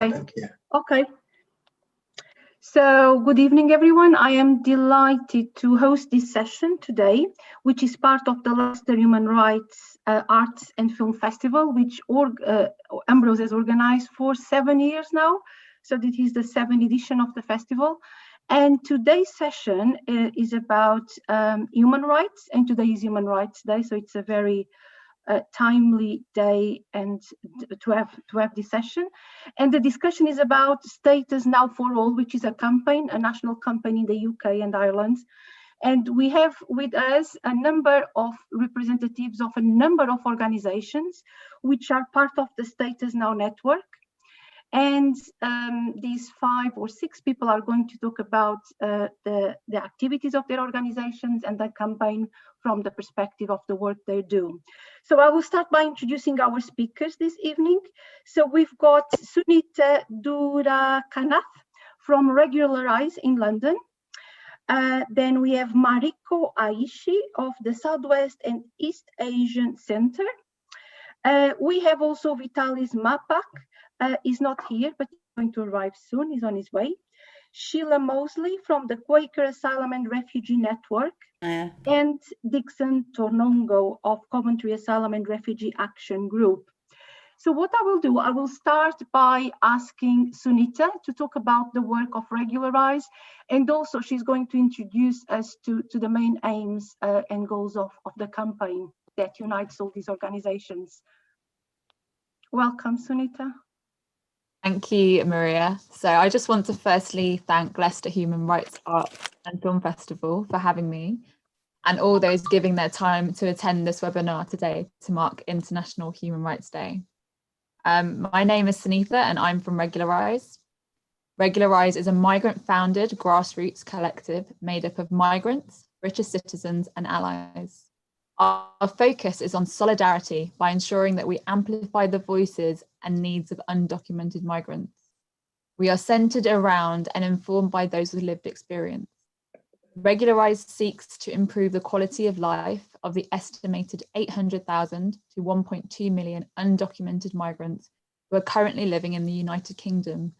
Thank you. Okay. So good evening, everyone. I am delighted to host this session today, which is part of the Leicester Human Rights Arts and Film Festival, which Ambrose has organized for 7 years now. So this is the 7th edition of the festival. And today's session is about human rights, and today is Human Rights Day. So it's a very timely day and to have this session. And the discussion is about Status Now for All, which is a campaign, a national campaign in the UK and Ireland. And we have with us a number of representatives of a number of organizations which are part of the Status Now network. And these 5 or 6 people are going to talk about the activities of their organizations and the campaign from the perspective of the work they do. So I will start by introducing our speakers this evening. So we've got Sunitha Dwarakanath from Regularise in London. Then we have Mariko Hayashi of the Southwest and East Asian Center. We have also Vitalis Mapak. Is not here, but he's going to arrive soon. He's on his way. Sheila Mosley from the Quaker Asylum and Refugee Network, and Dickson Tarnongo of Coventry Asylum and Refugee Action Group. So what I will do, I will start by asking Sunitha to talk about the work of Regularise, and also she's going to introduce us to the main aims and goals of the campaign that unites all these organizations. Welcome, Sunitha. Thank you, Maria. So I just want to firstly thank Leicester Human Rights Arts and Film Festival for having me, and all those giving their time to attend this webinar today to mark International Human Rights Day. My name is Sunitha and I'm from Regularise. Regularise is a migrant-founded grassroots collective made up of migrants, British citizens and allies. Our focus is on solidarity by ensuring that we amplify the voices and needs of undocumented migrants. We are centred around and informed by those with lived experience. Regularise seeks to improve the quality of life of the estimated 800,000 to 1.2 million undocumented migrants who are currently living in the United Kingdom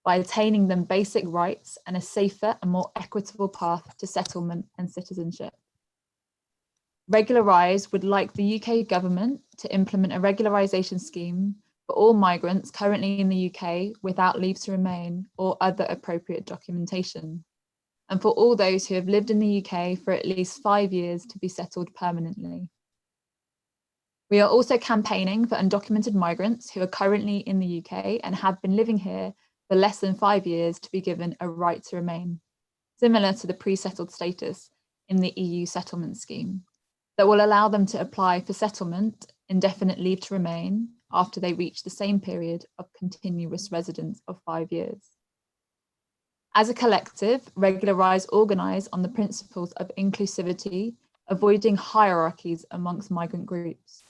by attaining them basic rights and a safer and more equitable path to settlement and citizenship. Regularise would like the UK government to implement a regularisation scheme for all migrants currently in the UK without leave to remain or other appropriate documentation, and for all those who have lived in the UK for at least 5 years to be settled permanently. We are also campaigning for undocumented migrants who are currently in the UK and have been living here for less than 5 years to be given a right to remain, similar to the pre-settled status in the EU settlement scheme, that will allow them to apply for settlement, indefinite leave to remain, after they reach the same period of continuous residence of 5 years. As a collective, Regularise organise on the principles of inclusivity, avoiding hierarchies amongst migrant groups.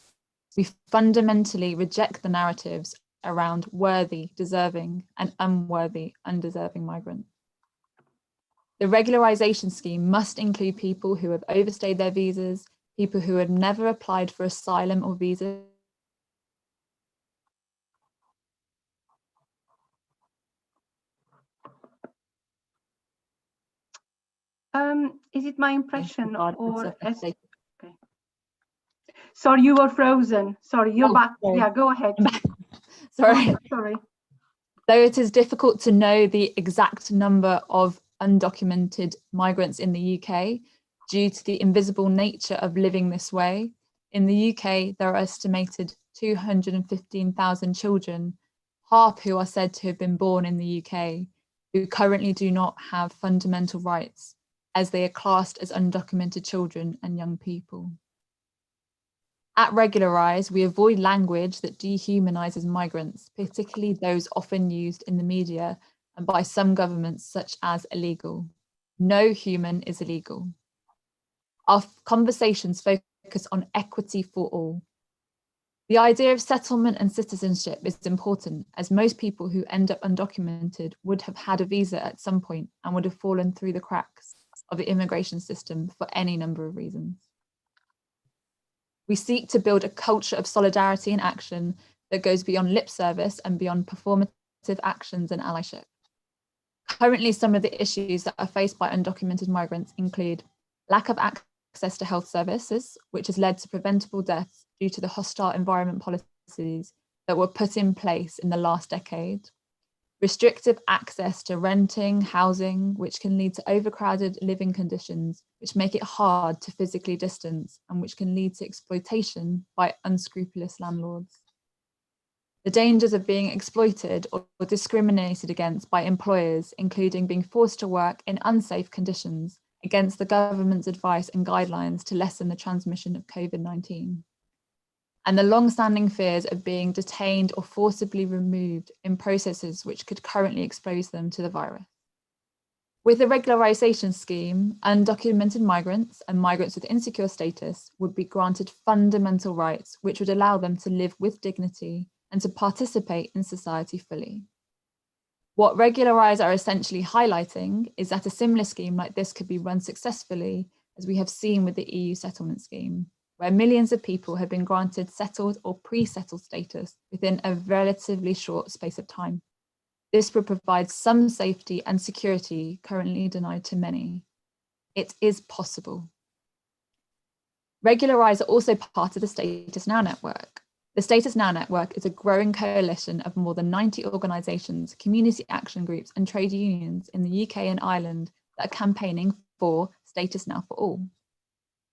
We fundamentally reject the narratives around worthy, deserving, and unworthy, undeserving migrants. The regularisation scheme must include people who have overstayed their visas, people who had never applied for asylum or visa. Is it my impression or okay. Sorry, you were frozen. Sorry, you're back. Sorry. Yeah, go ahead. Sorry. Oh, sorry. Though it is difficult to know the exact number of undocumented migrants in the UK, due to the invisible nature of living this way, in the UK, there are estimated 215,000 children, half who are said to have been born in the UK, who currently do not have fundamental rights, as they are classed as undocumented children and young people. At Regularise, we avoid language that dehumanises migrants, particularly those often used in the media and by some governments, such as illegal. No human is illegal. Our conversations focus on equity for all. The idea of settlement and citizenship is important, as most people who end up undocumented would have had a visa at some point and would have fallen through the cracks of the immigration system for any number of reasons. We seek to build a culture of solidarity and action that goes beyond lip service and beyond performative actions and allyship. Currently, some of the issues that are faced by undocumented migrants include lack of access to health services, which has led to preventable deaths due to the hostile environment policies that were put in place in the last decade, restrictive access to renting, housing, which can lead to overcrowded living conditions, which make it hard to physically distance and which can lead to exploitation by unscrupulous landlords. The dangers of being exploited or discriminated against by employers, including being forced to work in unsafe conditions against the government's advice and guidelines to lessen the transmission of COVID-19. And the long-standing fears of being detained or forcibly removed in processes which could currently expose them to the virus. With the regularisation scheme, undocumented migrants and migrants with insecure status would be granted fundamental rights which would allow them to live with dignity and to participate in society fully. What Regularise are essentially highlighting is that a similar scheme like this could be run successfully, as we have seen with the EU settlement scheme, where millions of people have been granted settled or pre-settled status within a relatively short space of time. This would provide some safety and security currently denied to many. It is possible. Regularise are also part of the Status Now network. The Status Now network is a growing coalition of more than 90 organisations, community action groups and trade unions in the UK and Ireland that are campaigning for Status Now for all.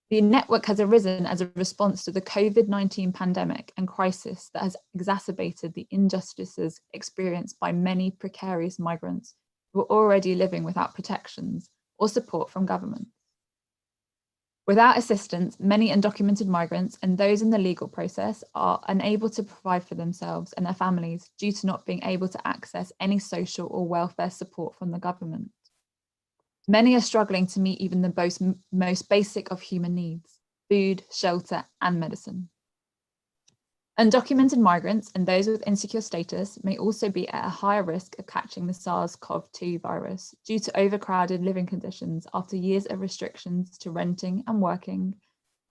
The network has arisen as a response to the COVID-19 pandemic and crisis that has exacerbated the injustices experienced by many precarious migrants who are already living without protections or support from government. Without assistance, many undocumented migrants and those in the legal process are unable to provide for themselves and their families due to not being able to access any social or welfare support from the government. Many are struggling to meet even the most basic of human needs, food, shelter, and medicine. Undocumented migrants and those with insecure status may also be at a higher risk of catching the SARS-CoV-2 virus due to overcrowded living conditions after years of restrictions to renting and working,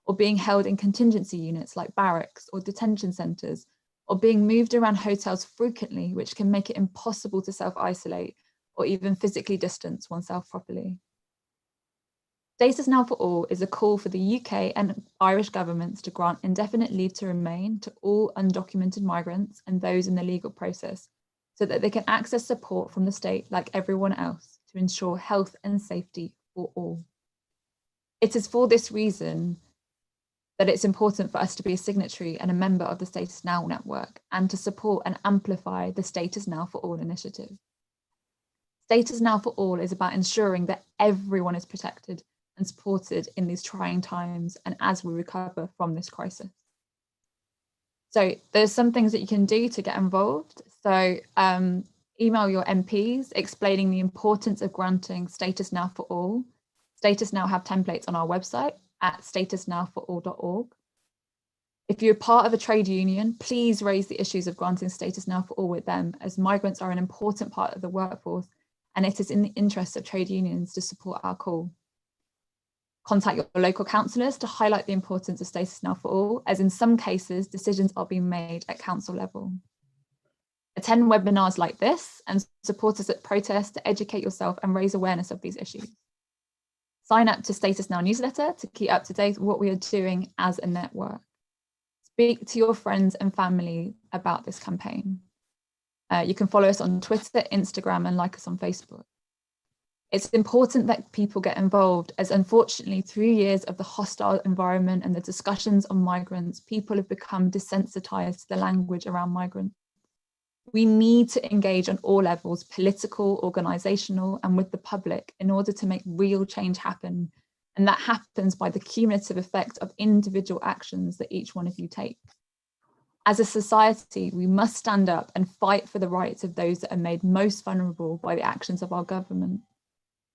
or being held in contingency units like barracks or detention centres, or being moved around hotels frequently, which can make it impossible to self-isolate or even physically distance oneself properly. Status Now for All is a call for the UK and Irish governments to grant indefinite leave to remain to all undocumented migrants and those in the legal process, so that they can access support from the state like everyone else to ensure health and safety for all. It is for this reason that it's important for us to be a signatory and a member of the Status Now network and to support and amplify the Status Now for All initiative. Status Now for All is about ensuring that everyone is protected and supported in these trying times and as we recover from this crisis. So there's some things that you can do to get involved. So email your MPs explaining the importance of granting Status Now for All. Status Now have templates on our website at statusnowforall.org. If you're part of a trade union, please raise the issues of granting Status Now for All with them, as migrants are an important part of the workforce and it is in the interest of trade unions to support our call. Contact your local councillors to highlight the importance of Status Now for All, as in some cases, decisions are being made at council level. Attend webinars like this and support us at protests to educate yourself and raise awareness of these issues. Sign up to Status Now newsletter to keep up to date with what we are doing as a network. Speak to your friends and family about this campaign. You can follow us on Twitter, Instagram, and like us on Facebook. It's important that people get involved, as unfortunately, through years of the hostile environment and the discussions on migrants, people have become desensitized to the language around migrants. We need to engage on all levels, political, organizational, and with the public, in order to make real change happen. And that happens by the cumulative effect of individual actions that each one of you take. As a society, we must stand up and fight for the rights of those that are made most vulnerable by the actions of our government.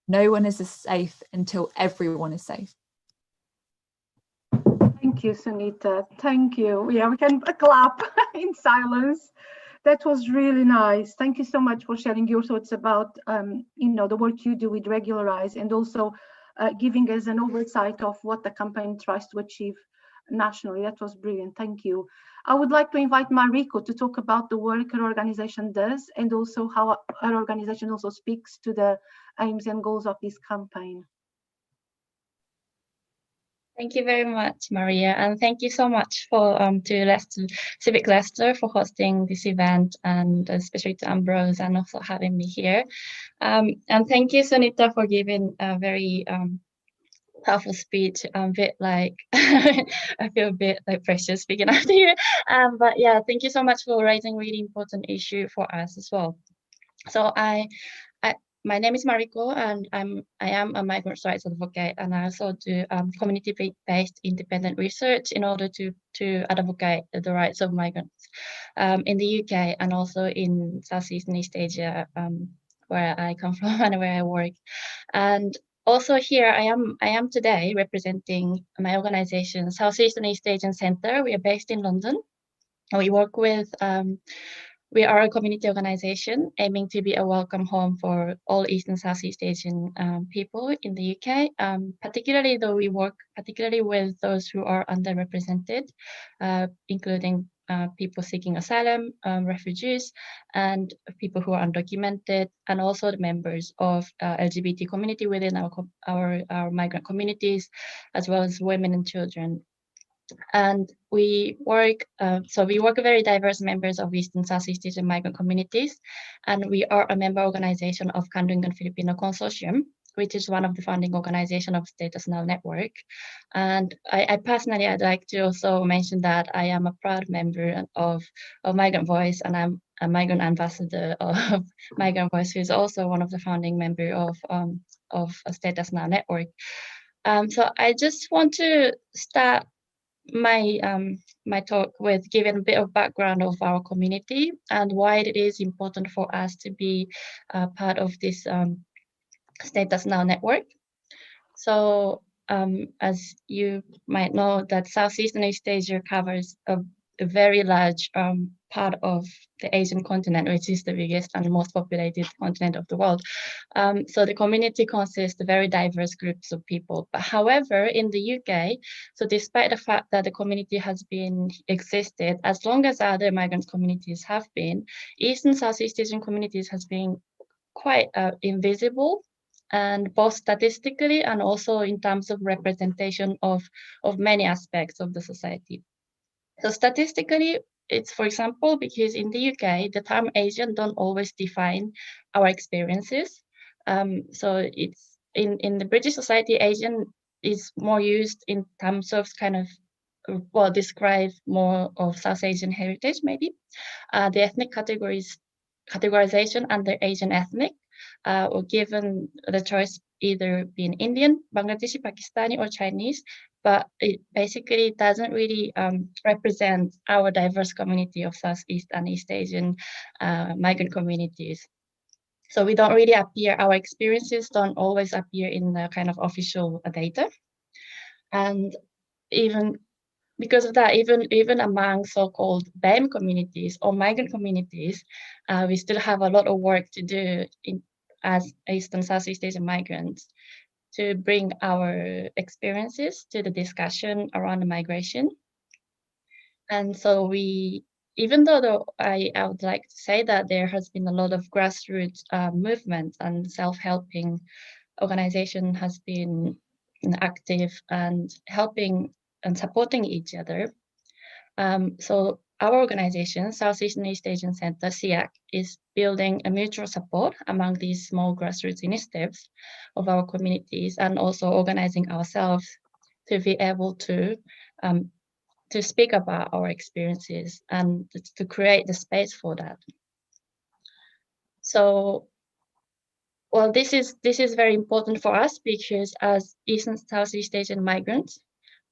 No one is safe until everyone is safe. Thank you, Sunitha. Thank you. Yeah, we can clap in silence. That was really nice. Thank you so much for sharing your thoughts about the work you do with Regularise, and also giving us an oversight of what the campaign tries to achieve nationally. That was brilliant. Thank you. I would like to invite Mariko to talk about the work her organization does and also how her organization also speaks to the aims and goals of this campaign. Thank you very much, Maria, and thank you so much for to Leicester, Civic Leicester for hosting this event, and especially to Ambrose and also having me here. And thank you, Sunitha, for giving a very powerful speech. I'm a bit like I feel a bit like precious speaking after you. But yeah, thank you so much for raising a really important issue for us as well. So my name is Mariko, and I am a migrant rights advocate, and I also do community-based independent research in order to advocate the rights of migrants in the UK and also in Southeast and East Asia, where I come from and where I work. And also here I am today representing my organization, Southeast and East Asian Centre. We are based in London. We work with we are a community organization aiming to be a welcome home for all East and Southeast Asian people in the UK. Particularly though, we work particularly with those who are underrepresented, including people seeking asylum, refugees, and people who are undocumented, and also the members of LGBT community within our migrant communities, as well as women and children. And we work, we work with very diverse members of East and Southeast Asian migrant communities, and we are a member organization of Kandungan Filipino Consortium, which is one of the founding organization of Status Now Network. And I personally, I'd like to also mention that I am a proud member of Migrant Voice, and I'm a migrant ambassador of Migrant Voice, who is also one of the founding member of Status Now Network. So I just want to start my talk with giving a bit of background of our community and why it is important for us to be part of this Status Now network. So as you might know, that Southeast and East Asia covers a very large part of the Asian continent, which is the biggest and most populated continent of the world. So the community consists of very diverse groups of people. But however, in the UK, so despite the fact that the community has been existed as long as other migrant communities have been, East and Southeast Asian communities has been quite invisible, and both statistically and also in terms of representation of many aspects of the society. So statistically, it's, for example, because in the UK, the term Asian don't always define our experiences. So it's in the British society, Asian is more used in terms of kind of, well, describe more of South Asian heritage, maybe. The ethnic categorization under Asian ethnic, or given the choice either being Indian, Bangladeshi, Pakistani, or Chinese, but it basically doesn't really represent our diverse community of Southeast and East Asian migrant communities. So we don't really appear, our experiences don't always appear in the kind of official data. And even because of that, even among so-called BAME communities or migrant communities, we still have a lot of work to do as East and Southeast Asian migrants to bring our experiences to the discussion around the migration. And so even though I would like to say that there has been a lot of grassroots movements and self-helping organization has been active and helping and supporting each other. So our organization, Southeast and East Asian Centre, SEEAC, is building a mutual support among these small grassroots initiatives of our communities, and also organizing ourselves to be able to speak about our experiences and to create the space for that. So, well, this is very important for us because as East and Southeast Asian migrants,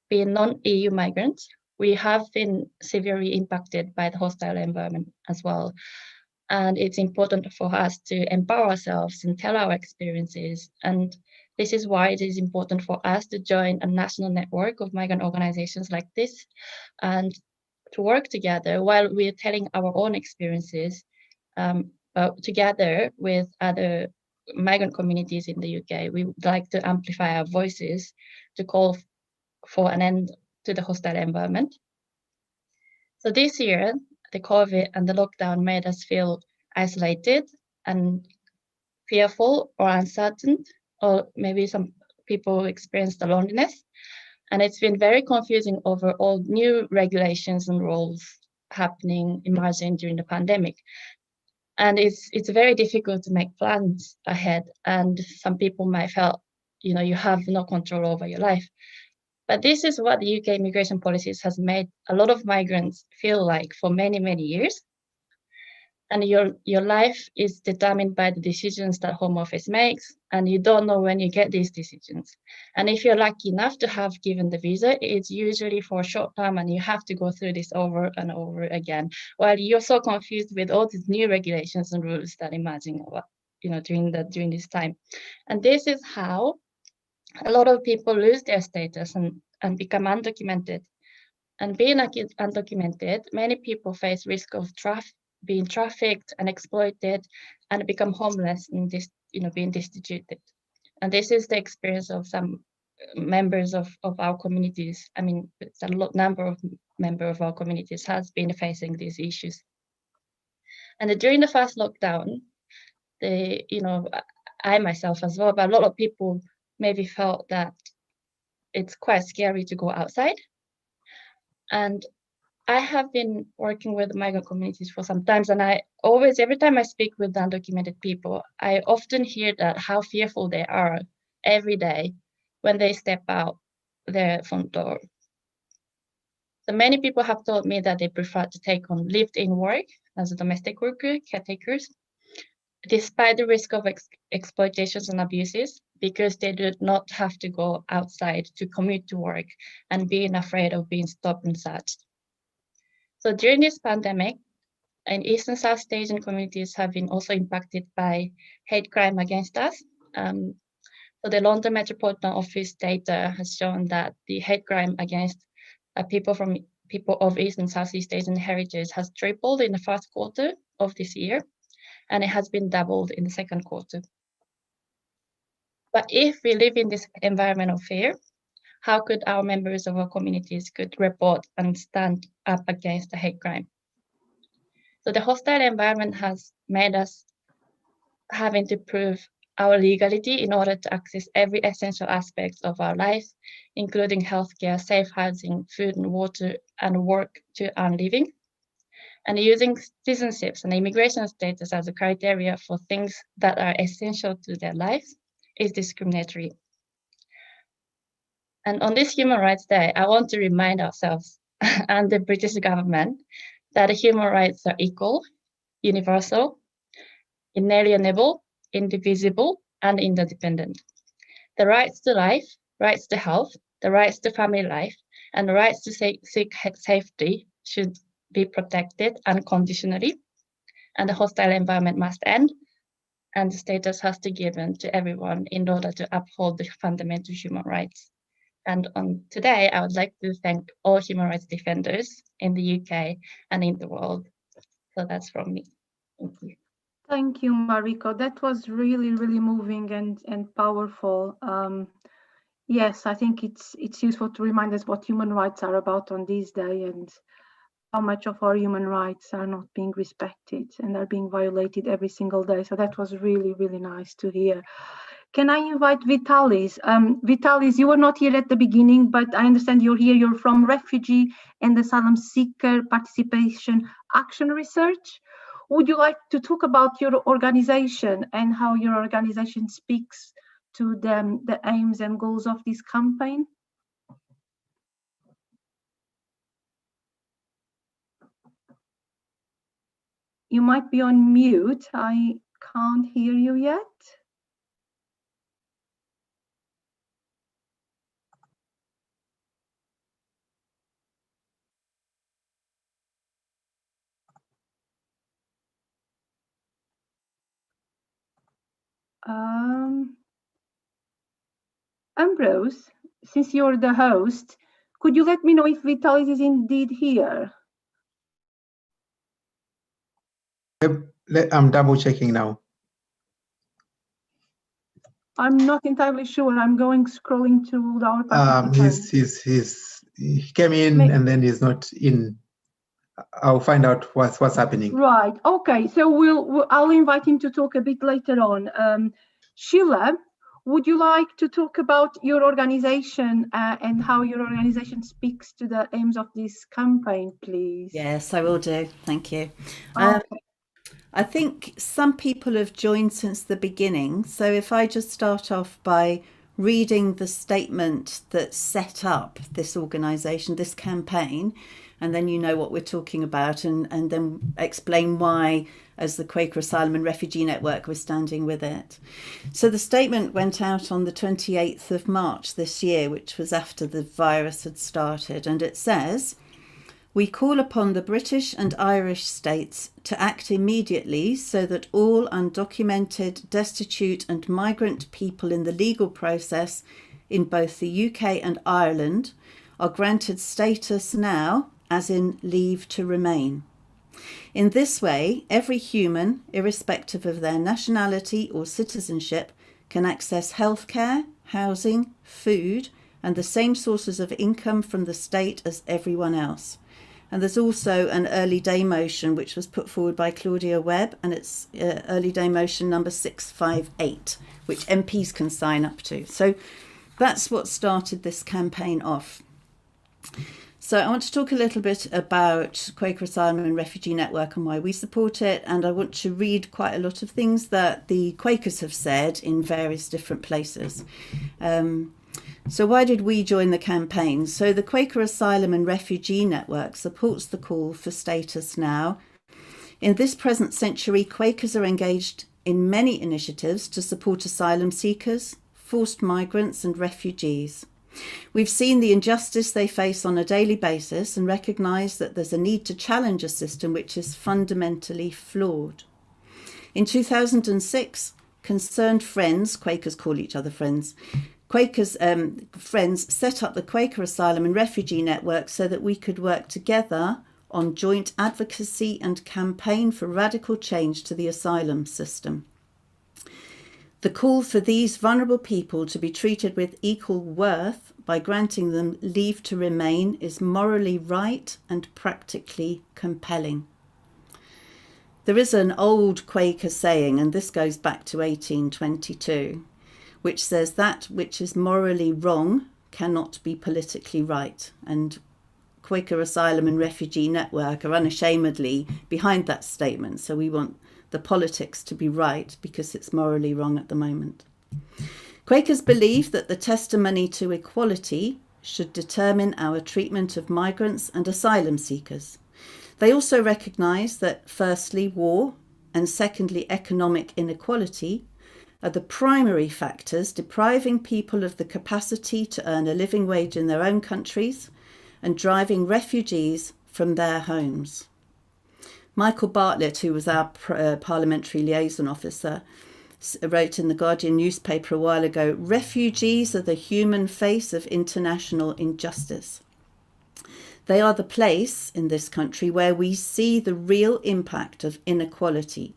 being non-EU migrants, we have been severely impacted by the hostile environment as well. And it's important for us to empower ourselves and tell our experiences. And this is why it is important for us to join a national network of migrant organizations like this and to work together while we're telling our own experiences, but together with other migrant communities in the UK. We would like to amplify our voices to call for an end to the hostile environment. So this year, the COVID and the lockdown made us feel isolated and fearful or uncertain, or maybe some people experienced the loneliness. And it's been very confusing over all new regulations and rules emerging during the pandemic. And it's very difficult to make plans ahead. And some people might feel, you have no control over your life. But this is what the UK immigration policies has made a lot of migrants feel like for many, many years. And your life is determined by the decisions that Home Office makes, and you don't know when you get these decisions. And if you're lucky enough to have given the visa, it's usually for a short time, and you have to go through this over and over again, while you're so confused with all these new regulations and rules that emerging, during this time. And this is how a lot of people lose their status and become undocumented. And being undocumented, many people face risk of being trafficked and exploited and become homeless and being destituted. And this is the experience of some members of our communities. I mean, a number of members of our communities has been facing these issues. And during the first lockdown, I myself as well, but a lot of people maybe felt that it's quite scary to go outside. And I have been working with migrant communities for some time, and every time I speak with undocumented people, I often hear that how fearful they are every day when they step out their front door. So many people have told me that they prefer to take on lived-in work as a domestic worker, caretakers, despite the risk of exploitations and abuses, because they do not have to go outside to commute to work and being afraid of being stopped and searched. So during this pandemic, and East and South Asian communities have been also impacted by hate crime against us. So the London Metropolitan Office data has shown that the hate crime against people of East and Southeast Asian heritage has tripled in the first quarter of this year, and it has been doubled in the second quarter. But if we live in this environment of fear, how could our members of our communities could report and stand up against the hate crime? So the hostile environment has made us having to prove our legality in order to access every essential aspect of our lives, including healthcare, safe housing, food and water, and work to earn living. And using citizenships and immigration status as a criteria for things that are essential to their lives is discriminatory. And on this Human Rights Day, I want to remind ourselves and the British government that human rights are equal, universal, inalienable, indivisible, and interdependent. The rights to life, rights to health, the rights to family life, and the rights to seek safety should be protected unconditionally, and the hostile environment must end, and the status has to be given to everyone in order to uphold the fundamental human rights. And today, I would like to thank all human rights defenders in the UK and in the world. So that's from me. Thank you. Thank you, Mariko. That was really, really moving and powerful. Yes, I think it's useful to remind us what human rights are about on this day and how much of our human rights are not being respected and are being violated every single day. So that was really, really nice to hear. Can I invite Vitalis? Vitalis, you were not here at the beginning, but I understand you're here. You're from Refugee and Asylum Seeker Participation Action Research. Would you like to talk about your organization and how your organization speaks to the aims and goals of this campaign? You might be on mute. I can't hear you yet. Ambrose, since you're the host, could you let me know if Vitalis is indeed here? I'm double checking now. I'm not entirely sure. I'm scrolling to our participants. he came in and then he's not in. I'll find out what's happening. Right. Okay. So I'll invite him to talk a bit later on. Sheila, would you like to talk about your organization and how your organization speaks to the aims of this campaign, please? Yes, I will do. Thank you. Okay. I think some people have joined since the beginning. So if I just start off by reading the statement that set up this organisation, this campaign, and then you know what we're talking about, and then explain why, as the Quaker Asylum and Refugee Network, we're standing with it. So the statement went out on the 28th of March this year, which was after the virus had started, and it says, "We call upon the British and Irish states to act immediately so that all undocumented, destitute and migrant people in the legal process in both the UK and Ireland are granted status now, as in leave to remain. In this way, every human, irrespective of their nationality or citizenship, can access healthcare, housing, food, and the same sources of income from the state as everyone else." And there's also an early day motion which was put forward by Claudia Webb, and it's early day motion number 658, which MPs can sign up to. So that's what started this campaign off. So I want to talk a little bit about Quaker Asylum and Refugee Network and why we support it. And I want to read quite a lot of things that the Quakers have said in various different places. So why did we join the campaign? So the Quaker Asylum and Refugee Network supports the call for status now. In this present century, Quakers are engaged in many initiatives to support asylum seekers, forced migrants and refugees. We've seen the injustice they face on a daily basis and recognise that there's a need to challenge a system which is fundamentally flawed. In 2006, concerned friends, Quakers call each other friends, Quakers friends set up the Quaker Asylum and Refugee Network so that we could work together on joint advocacy and campaign for radical change to the asylum system. The call for these vulnerable people to be treated with equal worth by granting them leave to remain is morally right and practically compelling. There is an old Quaker saying, and this goes back to 1822, which says that which is morally wrong cannot be politically right. And Quaker Asylum and Refugee Network are unashamedly behind that statement. So we want the politics to be right because it's morally wrong at the moment. Quakers believe that the testimony to equality should determine our treatment of migrants and asylum seekers. They also recognise that firstly, war, and secondly, economic inequality are the primary factors depriving people of the capacity to earn a living wage in their own countries and driving refugees from their homes. Michael Bartlett, who was our parliamentary liaison officer, wrote in the Guardian newspaper a while ago, "Refugees are the human face of international injustice. They are the place in this country where we see the real impact of inequality,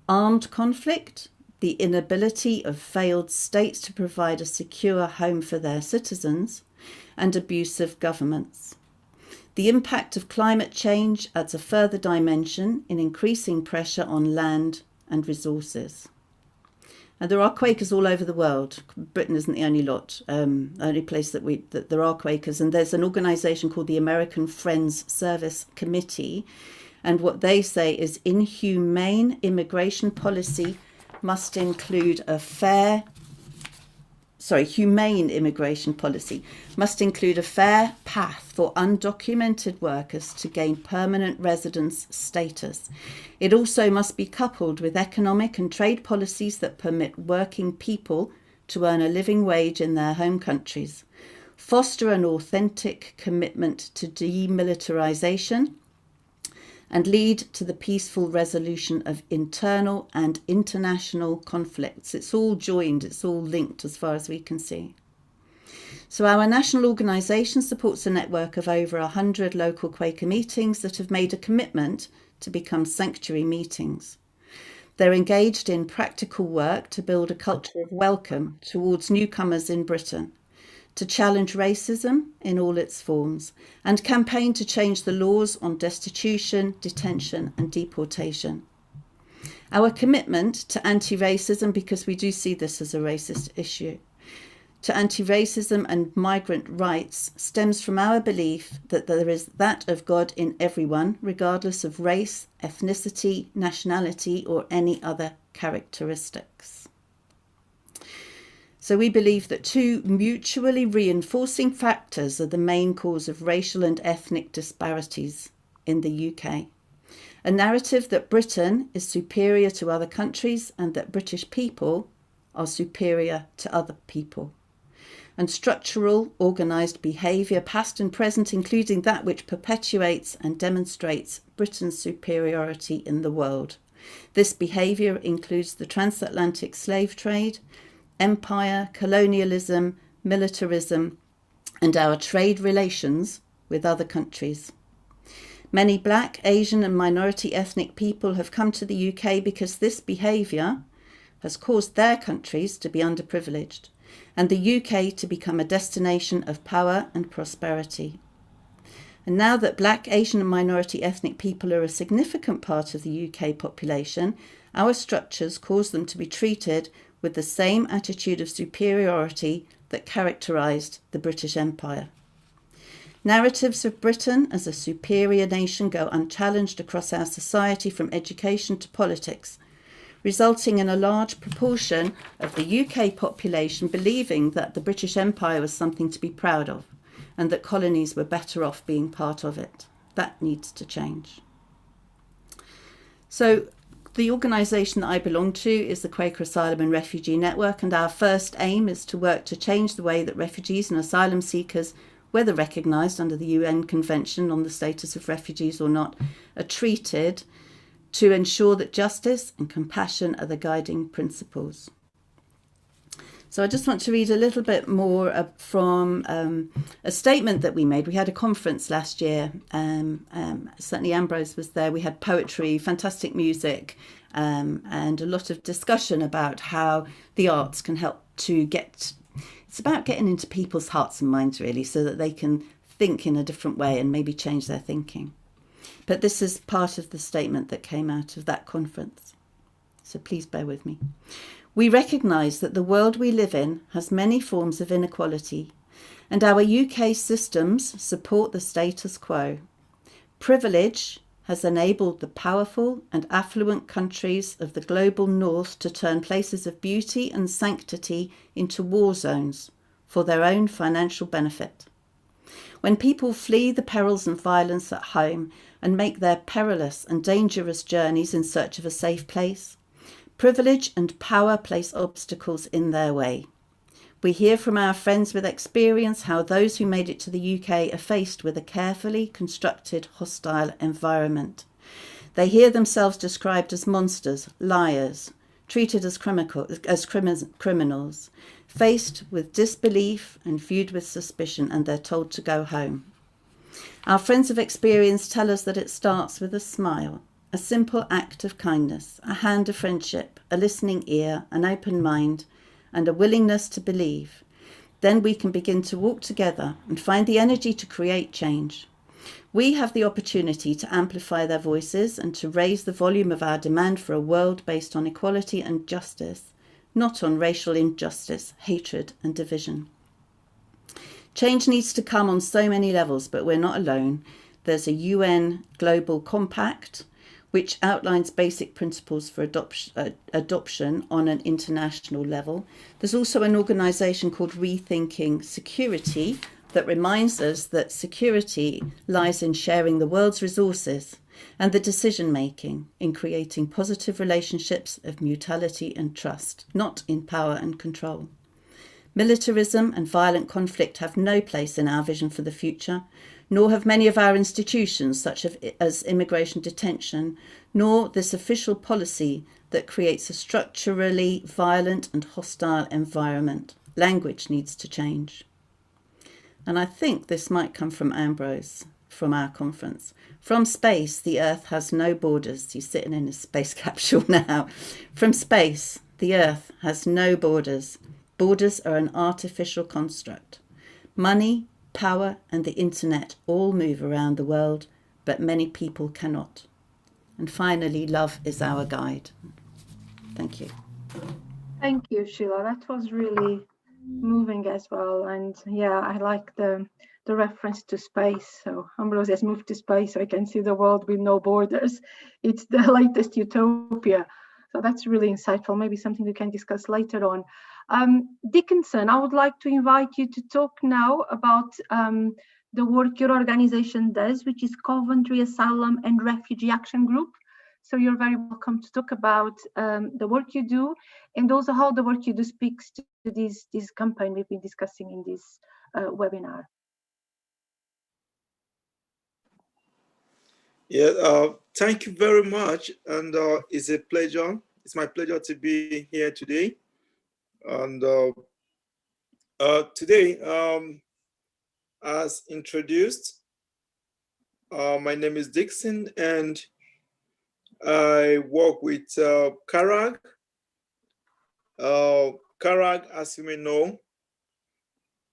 armed conflict, the inability of failed states to provide a secure home for their citizens, and abusive governments. The impact of climate change adds a further dimension in increasing pressure on land and resources." And there are Quakers all over the world. Britain isn't the only place that there are Quakers. And there's an organisation called the American Friends Service Committee. And what they say is inhumane immigration policy must include humane immigration policy must include a fair path for undocumented workers to gain permanent residence status. It also must be coupled with economic and trade policies that permit working people to earn a living wage in their home countries, foster an authentic commitment to demilitarization, and lead to the peaceful resolution of internal and international conflicts. It's all joined, it's all linked as far as we can see. So our national organisation supports a network of over 100 local Quaker meetings that have made a commitment to become sanctuary meetings. They're engaged in practical work to build a culture of welcome towards newcomers in Britain, to challenge racism in all its forms, and campaign to change the laws on destitution, detention, and deportation. Our commitment to anti-racism, because we do see this as a racist issue, to anti-racism and migrant rights stems from our belief that there is that of God in everyone, regardless of race, ethnicity, nationality, or any other characteristics. So we believe that two mutually reinforcing factors are the main cause of racial and ethnic disparities in the UK. A narrative that Britain is superior to other countries and that British people are superior to other people. And structural, organised behaviour, past and present, including that which perpetuates and demonstrates Britain's superiority in the world. This behaviour includes the transatlantic slave trade, empire, colonialism, militarism, and our trade relations with other countries. Many Black, Asian and minority ethnic people have come to the UK because this behaviour has caused their countries to be underprivileged and the UK to become a destination of power and prosperity. And now that Black, Asian and minority ethnic people are a significant part of the UK population, our structures cause them to be treated with the same attitude of superiority that characterised the British Empire. Narratives of Britain as a superior nation go unchallenged across our society from education to politics, resulting in a large proportion of the UK population believing that the British Empire was something to be proud of and that colonies were better off being part of it. That needs to change. So the organisation that I belong to is the Quaker Asylum and Refugee Network, and our first aim is to work to change the way that refugees and asylum seekers, whether recognised under the UN Convention on the Status of Refugees or not, are treated, to ensure that justice and compassion are the guiding principles. So I just want to read a little bit more from a statement that we made. We had a conference last year, certainly Ambrose was there. We had poetry, fantastic music, and a lot of discussion about how the arts can help to it's about getting into people's hearts and minds really, so that they can think in a different way and maybe change their thinking. But this is part of the statement that came out of that conference. So please bear with me. We recognise that the world we live in has many forms of inequality, and our UK systems support the status quo. Privilege has enabled the powerful and affluent countries of the global north to turn places of beauty and sanctity into war zones for their own financial benefit. When people flee the perils and violence at home and make their perilous and dangerous journeys in search of a safe place, privilege and power place obstacles in their way. We hear from our friends with experience how those who made it to the UK are faced with a carefully constructed hostile environment. They hear themselves described as monsters, liars, treated as criminals, faced with disbelief and viewed with suspicion, and they're told to go home. Our friends of experience tell us that it starts with a smile, a simple act of kindness, a hand of friendship, a listening ear, an open mind, and a willingness to believe. Then we can begin to walk together and find the energy to create change. We have the opportunity to amplify their voices and to raise the volume of our demand for a world based on equality and justice, not on racial injustice, hatred, and division. Change needs to come on so many levels, but we're not alone. There's a UN Global Compact, which outlines basic principles for adoption on an international level. There's also an organisation called Rethinking Security that reminds us that security lies in sharing the world's resources and the decision-making in creating positive relationships of mutuality and trust, not in power and control. Militarism and violent conflict have no place in our vision for the future, nor have many of our institutions, such as immigration detention, nor this official policy that creates a structurally violent and hostile environment. Language needs to change. And I think this might come from Ambrose, from our conference. From space, the Earth has no borders. He's sitting in a space capsule now. From space, the Earth has no borders. Borders are an artificial construct. Money, power, and the internet all move around the world, but many people cannot. And finally, love is our guide. Thank you. Thank you, Sheila. That was really moving as well. And yeah, I like the reference to space. So Ambrose has moved to space, so I can see the world with no borders. It's the latest utopia. So that's really insightful. Maybe something we can discuss later on. Dickson, I would like to invite you to talk now about the work your organization does, which is Coventry Asylum and Refugee Action Group. So you're very welcome to talk about the work you do, and also how the work you do speaks to this campaign we've been discussing in this webinar. Yeah, thank you very much, and it's a pleasure. It's my pleasure to be here today. And today, as introduced, my name is Dickson, and I work with CARAG. CARAG, as you may know,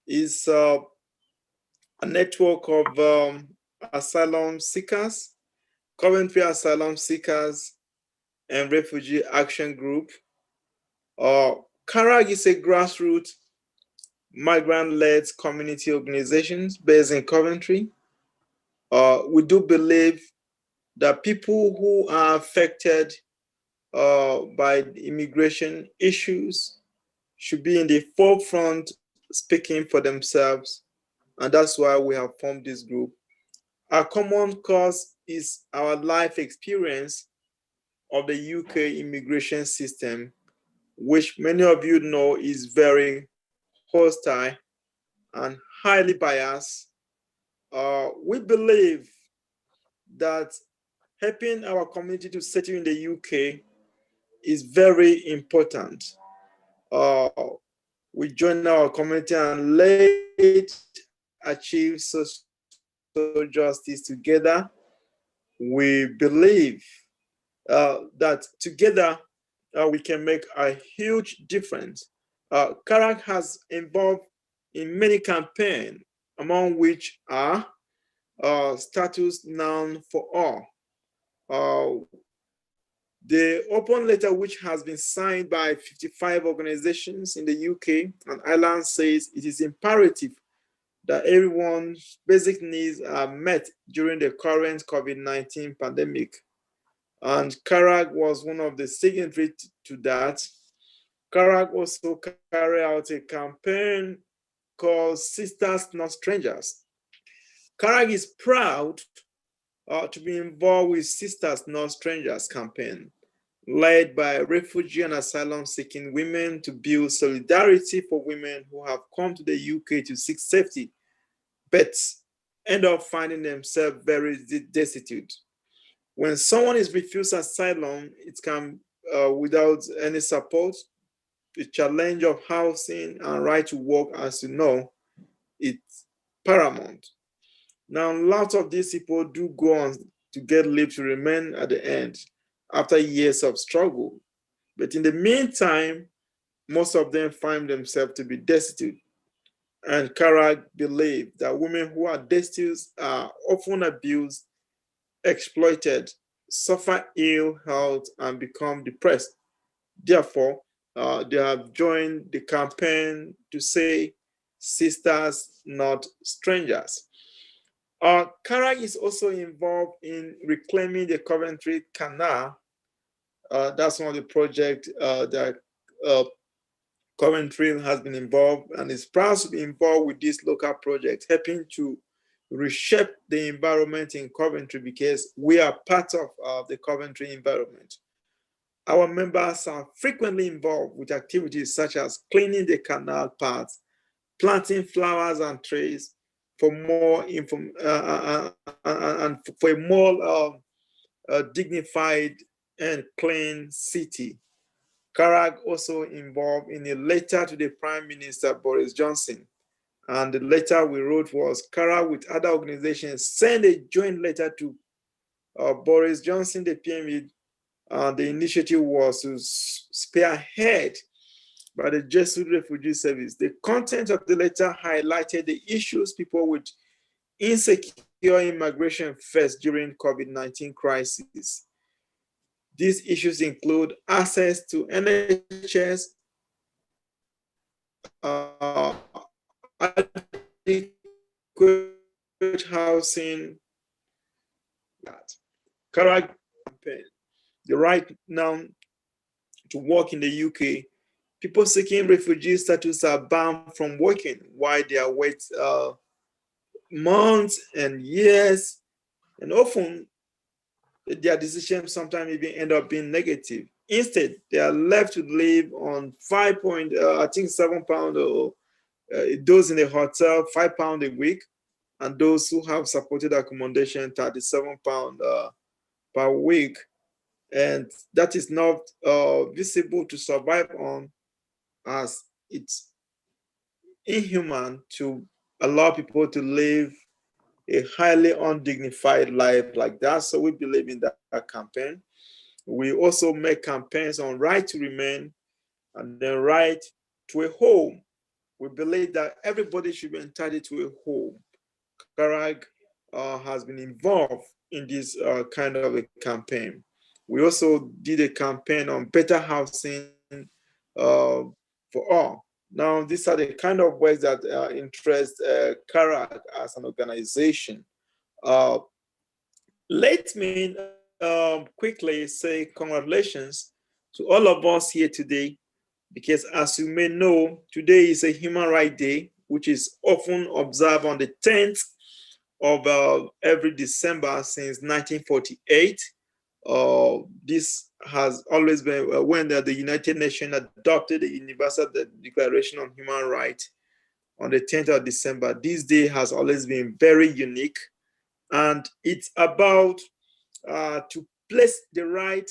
is a network of asylum seekers, Coventry asylum seekers, and refugee action group. CARAG is a grassroots migrant-led community organization based in Coventry. We do believe that people who are affected by immigration issues should be in the forefront speaking for themselves, and that's why we have formed this group. Our common cause is our life experience of the UK immigration system, which many of you know is very hostile and highly biased. We believe that helping our community to settle in the UK is very important. We join our community and let's achieve social justice together. We believe that together we can make a huge difference. CARAG has involved in many campaigns, among which are Status Now for All. The open letter, which has been signed by 55 organizations in the UK and Ireland, says it is imperative that everyone's basic needs are met during the current COVID-19 pandemic. And CARAG was one of the signatories to that. CARAG also carried out a campaign called Sisters Not Strangers. CARAG is proud to be involved with Sisters Not Strangers campaign, led by refugee and asylum seeking women to build solidarity for women who have come to the UK to seek safety, but end up finding themselves very destitute. When someone is refused asylum, it can, without any support, the challenge of housing and right to work, as you know, it's paramount. Now, lots of these people do go on to get leave to remain at the end after years of struggle. But in the meantime, most of them find themselves to be destitute. And CARAG believe that women who are destitute are often abused, exploited, suffer ill health, and become depressed. Therefore, they have joined the campaign to say, Sisters Not Strangers. CARAG is also involved in reclaiming the Coventry Canal. That's one of the projects that Coventry has been involved and is proud to be involved with this local project, helping to reshape the environment in Coventry because we are part of the Coventry environment. Our members are frequently involved with activities such as cleaning the canal paths, planting flowers and trees for more and for a more dignified and clean city. CARAG also involved in a letter to the Prime Minister Boris Johnson. And the letter we wrote was CARAG with other organizations send a joint letter to Boris Johnson, the PME. The initiative was to spearhead by the Jesuit Refugee Service. The content of the letter highlighted the issues people with insecure immigration faced during COVID-19 crisis. These issues include access to NHS, adequate housing, CARAG campaign, the right now to work in the UK. People seeking refugee status are banned from working while they await months and years, and often their decisions sometimes even end up being negative. Instead, they are left to live on £7 or those in the hotel, £5 a week, and those who have supported accommodation, £37 per week. And that is not visible to survive on, as it's inhuman to allow people to live a highly undignified life like that. So we believe in that campaign. We also make campaigns on right to remain and the right to a home. We believe that everybody should be entitled to a home. CARAG has been involved in this kind of a campaign. We also did a campaign on better housing for all. Now, these are the kind of works that interest CARAG as an organization. Let me quickly say congratulations to all of us here today, because as you may know, today is a Human Rights Day, which is often observed on the 10th of every December since 1948. This has always been when the United Nations adopted the Universal Declaration on Human Rights on the 10th of December. This day has always been very unique, and it's about to place the right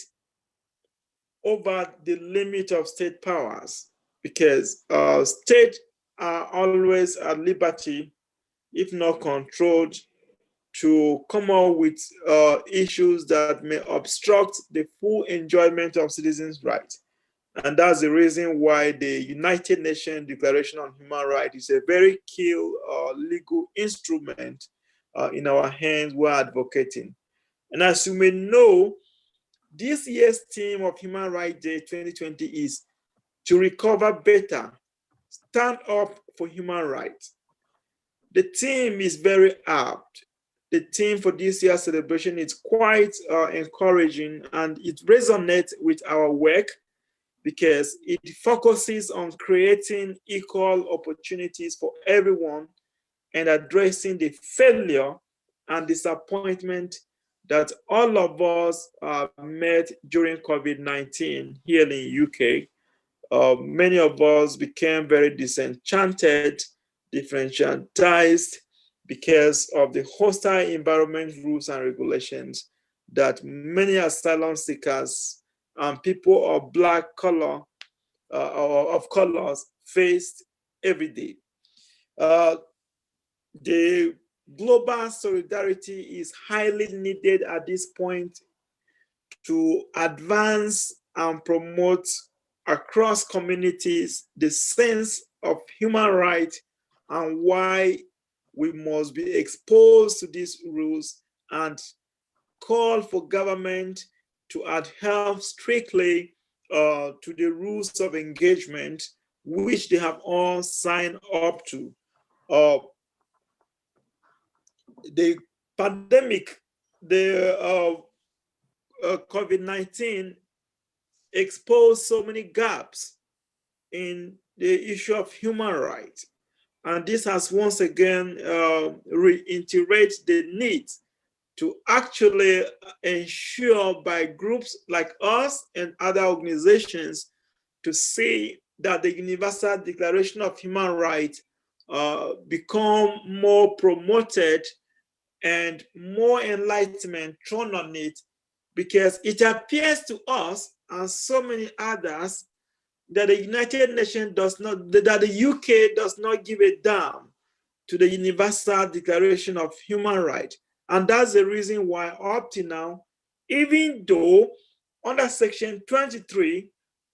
over the limit of state powers, because states are always at liberty, if not controlled, to come up with issues that may obstruct the full enjoyment of citizens' rights. And that's the reason why the United Nations Declaration on Human Rights is a very key legal instrument in our hands we're advocating. And as you may know, this year's theme of Human Rights Day 2020 is to recover better, stand up for human rights. The theme is very apt. The theme for this year's celebration is quite encouraging, and it resonates with our work because it focuses on creating equal opportunities for everyone and addressing the failure and disappointment that all of us met during COVID-19 here in the UK. Many of us became very disenchanted, disenfranchised because of the hostile environment rules and regulations that many asylum seekers and people of black color or of colors faced every day. The global solidarity is highly needed at this point to advance and promote across communities the sense of human rights and why we must be exposed to these rules, and call for government to adhere strictly to the rules of engagement, which they have all signed up to. The pandemic, the COVID-19 exposed so many gaps in the issue of human rights. And this has once again reiterated the need to actually ensure by groups like us and other organizations to see that the Universal Declaration of Human Rights become more promoted and more enlightenment thrown on it, because it appears to us and so many others that the United Nations does not, that the UK does not give a damn to the Universal Declaration of Human Rights. And that's the reason why up to now, even though under Section 23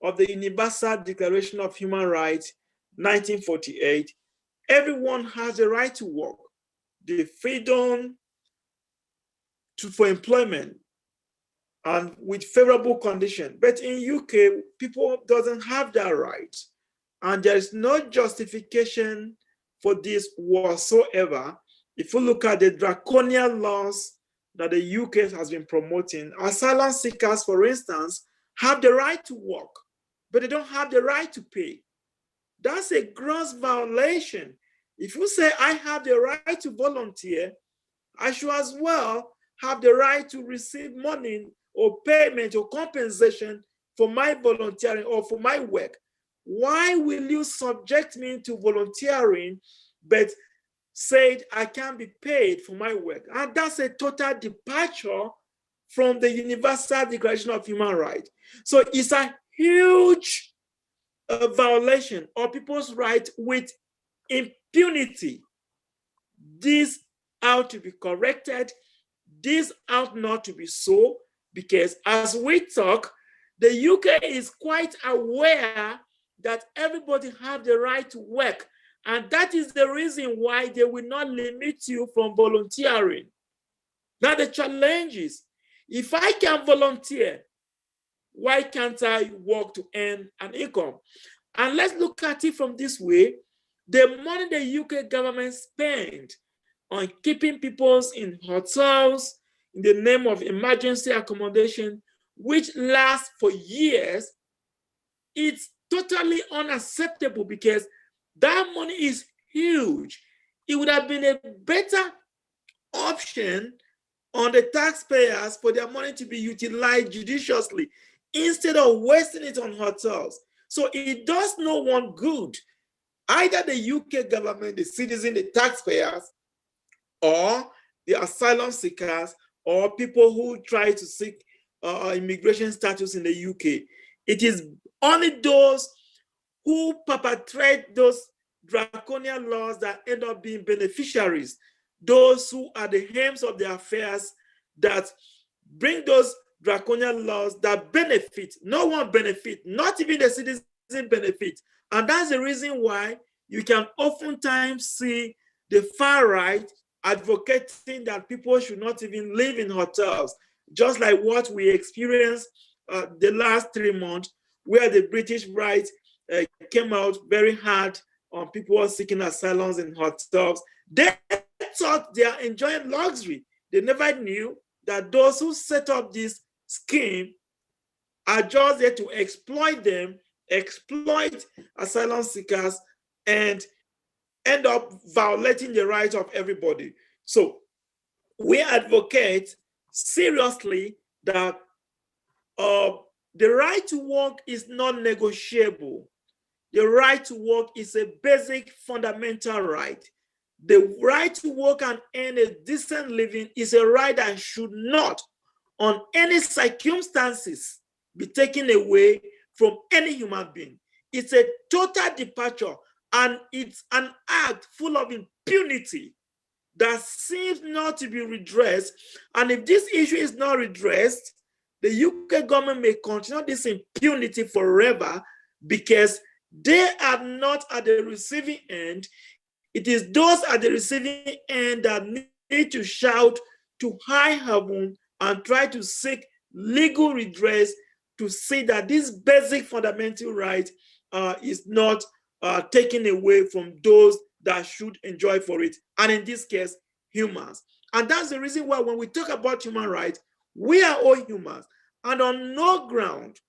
of the Universal Declaration of Human Rights, 1948, everyone has the right to work, the freedom for employment, and with favorable conditions. But in UK, people doesn't have that right. And there is no justification for this whatsoever. If you look at the draconian laws that the UK has been promoting, asylum seekers, for instance, have the right to work, but they don't have the right to pay. That's a gross violation. If you say, I have the right to volunteer, I should as well have the right to receive money or payment or compensation for my volunteering or for my work. Why will you subject me to volunteering, but said I can't be paid for my work? And that's a total departure from the Universal Declaration of Human Rights. So it's a huge violation of people's rights with impunity. This ought to be corrected. This ought not to be so, because as we talk, the UK is quite aware that everybody have the right to work. And that is the reason why they will not limit you from volunteering. Now the challenge is, if I can volunteer, why can't I work to earn an income? And let's look at it from this way. The money the UK government spent on keeping people in hotels in the name of emergency accommodation, which lasts for years, it's totally unacceptable, because that money is huge. It would have been a better option on the taxpayers for their money to be utilized judiciously instead of wasting it on hotels. So it does no one good. Either the UK government, the citizens, the taxpayers, or the asylum seekers, or people who try to seek immigration status in the UK. It is only those who perpetrate those draconian laws that end up being beneficiaries, those who are the helms of the affairs that bring those draconian laws that benefit. No one benefit, not even the citizen benefit. And that's the reason why you can oftentimes see the far right advocating that people should not even live in hotels, just like what we experienced the last 3 months, where the British right came out very hard on people seeking asylums in hotels. They thought they are enjoying luxury. They never knew that those who set up this scheme are just there to exploit them, exploit asylum seekers, and end up violating the rights of everybody. So we advocate seriously that the right to work is not negotiable. The right to work is a basic fundamental right. The right to work and earn a decent living is a right that should not, on any circumstances, be taken away from any human being. It's a total departure, and it's an act full of impunity that seems not to be redressed. And if this issue is not redressed, the UK government may continue this impunity forever, because they are not at the receiving end. It is those at the receiving end that need to shout to high heaven and try to seek legal redress to see that this basic fundamental right is not taken away from those that should enjoy for it. And in this case, humans. And that's the reason why when we talk about human rights, we are all humans. And on no ground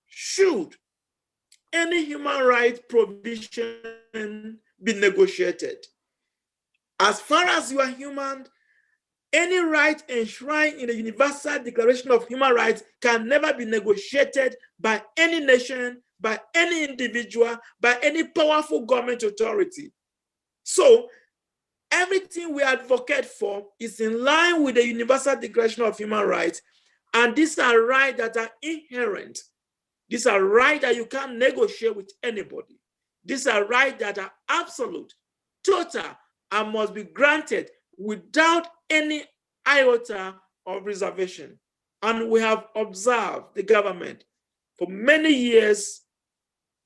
should any human rights provision be negotiated. As far as you are human, any right enshrined in the Universal Declaration of Human Rights can never be negotiated by any nation, by any individual, by any powerful government authority. So everything we advocate for is in line with the Universal Declaration of Human Rights, and these are rights that are inherent. These are rights that you can't negotiate with anybody. These are rights that are absolute, total, and must be granted without any iota of reservation. And we have observed the government for many years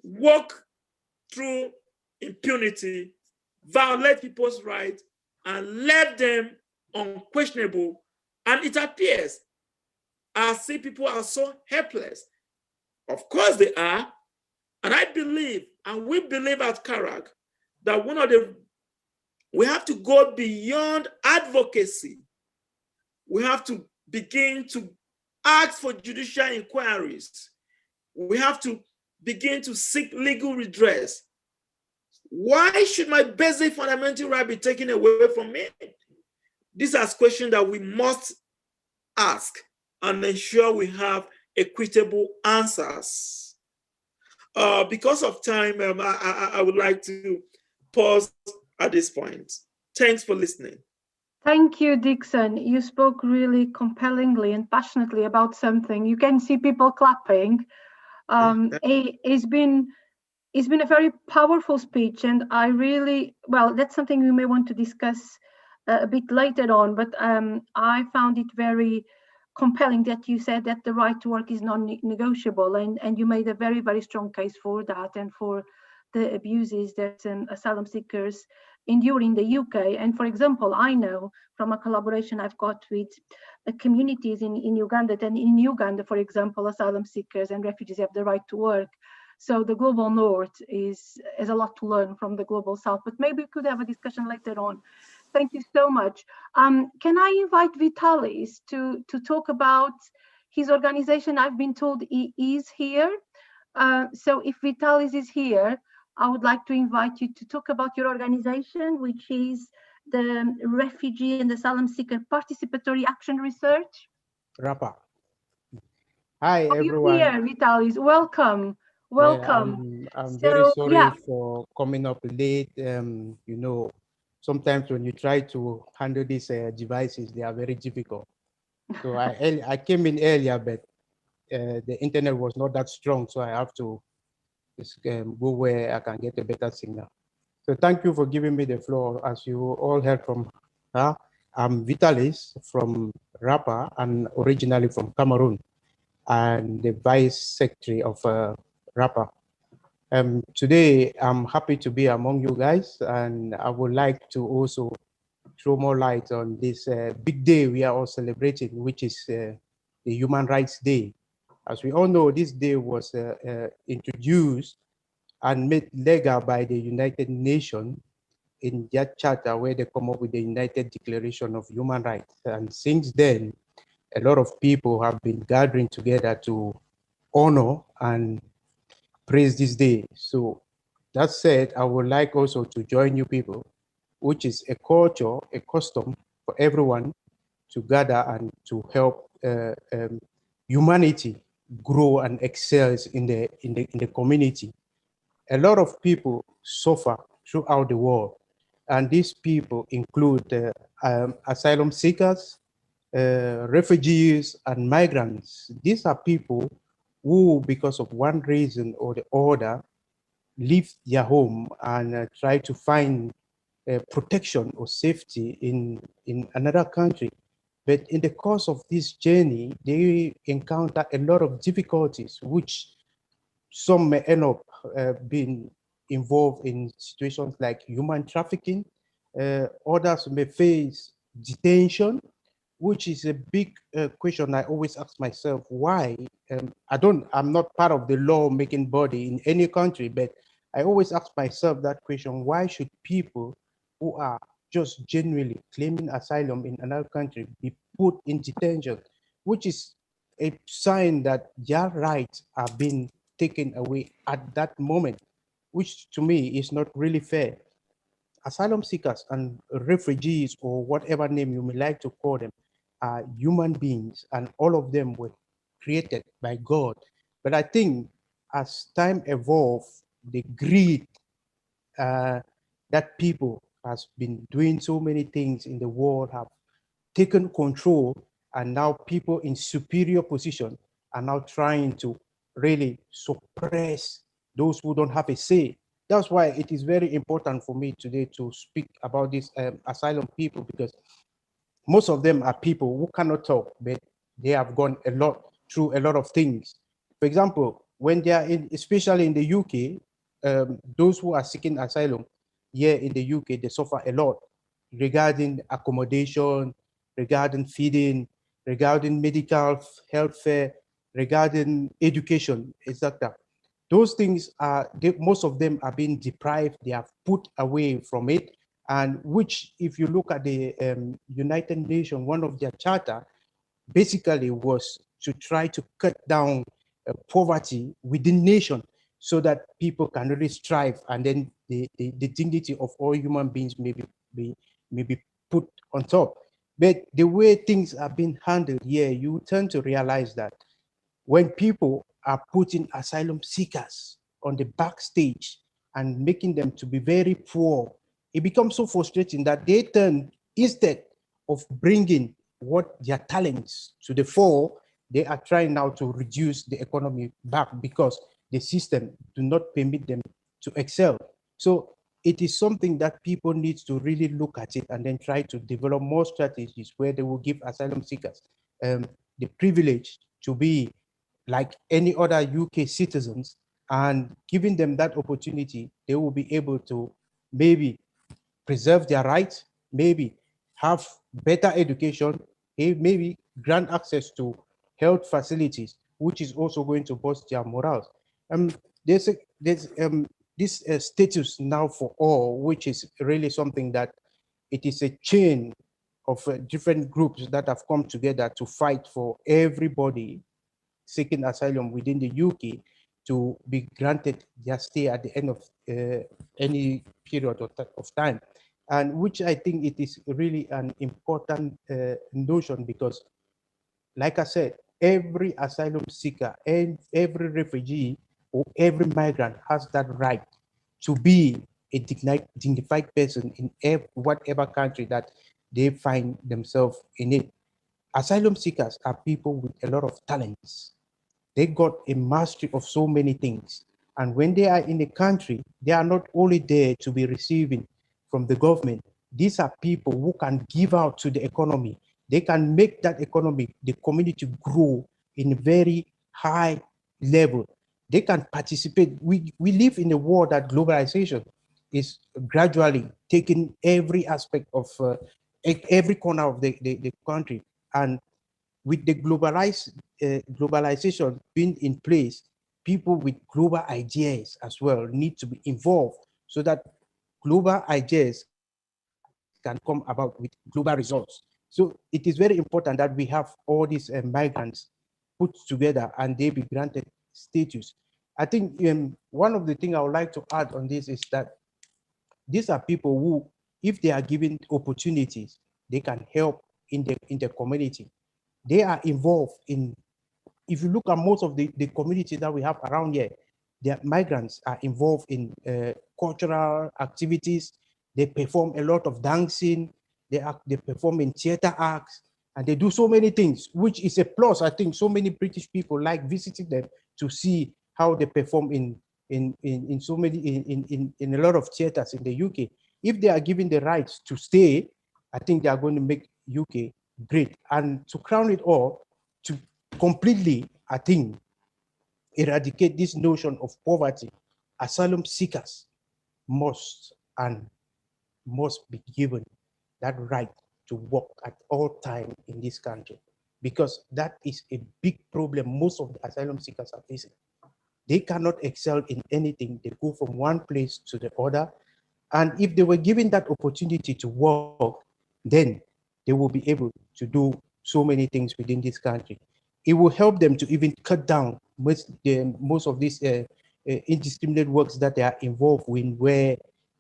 walk through impunity, violate people's rights, and left them unquestionable. And it appears as if people are so helpless. Of course they are. And I believe, and we believe at CARAG, that we have to go beyond advocacy. We have to begin to ask for judicial inquiries. We have to begin to seek legal redress. Why should my basic fundamental right be taken away from me? These are questions that we must ask and ensure we have equitable answers. Because of time, I would like to pause at this point. Thanks for listening. Thank you, Dickson. You spoke really compellingly and passionately about something. You can see people clapping. It's been a very powerful speech, and I really, well, that's something we may want to discuss a bit later on, but I found it very compelling that you said that the right to work is non-negotiable, and you made a very, very strong case for that and for the abuses that asylum seekers endure in the UK. And for example, I know from a collaboration I've got with communities in Uganda, and in Uganda, for example, asylum seekers and refugees have the right to work. So the global north has a lot to learn from the global south, but maybe we could have a discussion later on. Thank you so much. Can I invite Vitalis to talk about his organization? I've been told he is here. So if Vitalis is here, I would like to invite you to talk about your organization, which is the Refugee and Asylum Seeker Participatory Action Research. RAPAR. Hi, Are everyone. you here, Vitalis? Welcome. Welcome. I'm So, very sorry yeah. for coming up late. You know, sometimes when you try to handle these devices, they are very difficult. So I came in earlier, but the internet was not that strong, so I have to just, go where I can get a better signal. So thank you for giving me the floor. As you all heard from her, I'm Vitalis from RAPAR and originally from Cameroon, and the Vice Secretary of RAPAR. Today, I'm happy to be among you guys, and I would like to also throw more light on this big day we are all celebrating, which is the Human Rights Day. As we all know, this day was introduced and made legal by the United Nations in their charter, where they come up with the United Declaration of Human Rights. And since then, a lot of people have been gathering together to honor and praise this day. So that said, I would like also to join you people, which is a culture, a custom for everyone to gather and to help humanity grow and excel in the community. A lot of people suffer throughout the world, and these people include asylum seekers, refugees, and migrants. These are people who, because of one reason or the other, leave their home and try to find protection or safety in another country. But in the course of this journey, they encounter a lot of difficulties, which some may end up being involved in situations like human trafficking. Others may face detention, which is a big question I always ask myself, why? I'm not part of the law-making body in any country, but I always ask myself that question, why should people who are just genuinely claiming asylum in another country be put in detention, which is a sign that their rights are being taken away at that moment, which to me is not really fair. Asylum seekers and refugees, or whatever name you may like to call them, are human beings, and all of them were created by God. But I think as time evolved, the greed that people has been doing so many things in the world have taken control, and now people in superior position are now trying to really suppress those who don't have a say. That's why it is very important for me today to speak about these asylum people, because most of them are people who cannot talk, but they have gone through a lot of things. For example, when they are in, especially in the UK, those who are seeking asylum here in the UK, they suffer a lot regarding accommodation, regarding feeding, regarding medical health care, regarding education, etc. Those things are, most of them are being deprived, they are put away from it, and which, if you look at the United Nations, one of their charter basically was to try to cut down poverty within nation so that people can really strive, and then the dignity of all human beings may be put on top. But the way things are being handled here, you tend to realize that when people are putting asylum seekers on the backstage and making them to be very poor, it becomes so frustrating that they turn, instead of bringing what their talents to the fore, they are trying now to reduce the economy back because the system do not permit them to excel. So it is something that people need to really look at it and then try to develop more strategies where they will give asylum seekers the privilege to be like any other UK citizens, and giving them that opportunity, they will be able to maybe preserve their rights, maybe have better education, maybe grant access to health facilities, which is also going to boost their morals. There's this status now for all, which is really something that it is a chain of different groups that have come together to fight for everybody seeking asylum within the UK to be granted their stay at the end of any period of time. And which I think it is really an important notion, because like I said, every asylum seeker and every refugee or every migrant has that right to be a dignified person in whatever country that they find themselves in it. Asylum seekers are people with a lot of talents. They got a mastery of so many things. And when they are in the country, they are not only there to be receiving from the government. These are people who can give out to the economy. They can make that economy, the community grow in a very high level. They can participate. We live in a world that globalization is gradually taking every aspect of every corner of the country. And with the globalization being in place, people with global ideas as well need to be involved so that global ideas can come about with global results. So it is very important that we have all these migrants put together and they be granted status. I think one of the things I would like to add on this is that these are people who, if they are given opportunities, they can help in the community. They are involved in, if you look at most of the communities that we have around here, the migrants are involved in cultural activities. They perform a lot of dancing. They perform in theater acts, and they do so many things, which is a plus. I think so many British people like visiting them to see how they perform in so many in a lot of theaters in the UK. If they are given the rights to stay, I think they are going to make UK great. And to crown it all, to completely, I think, eradicate this notion of poverty, asylum seekers must be given that right to work at all time in this country, because that is a big problem most of the asylum seekers are facing. They cannot excel in anything. They go from one place to the other. And if they were given that opportunity to work, then they will be able to do so many things within this country. It will help them to even cut down most of these indiscriminate works that they are involved in, where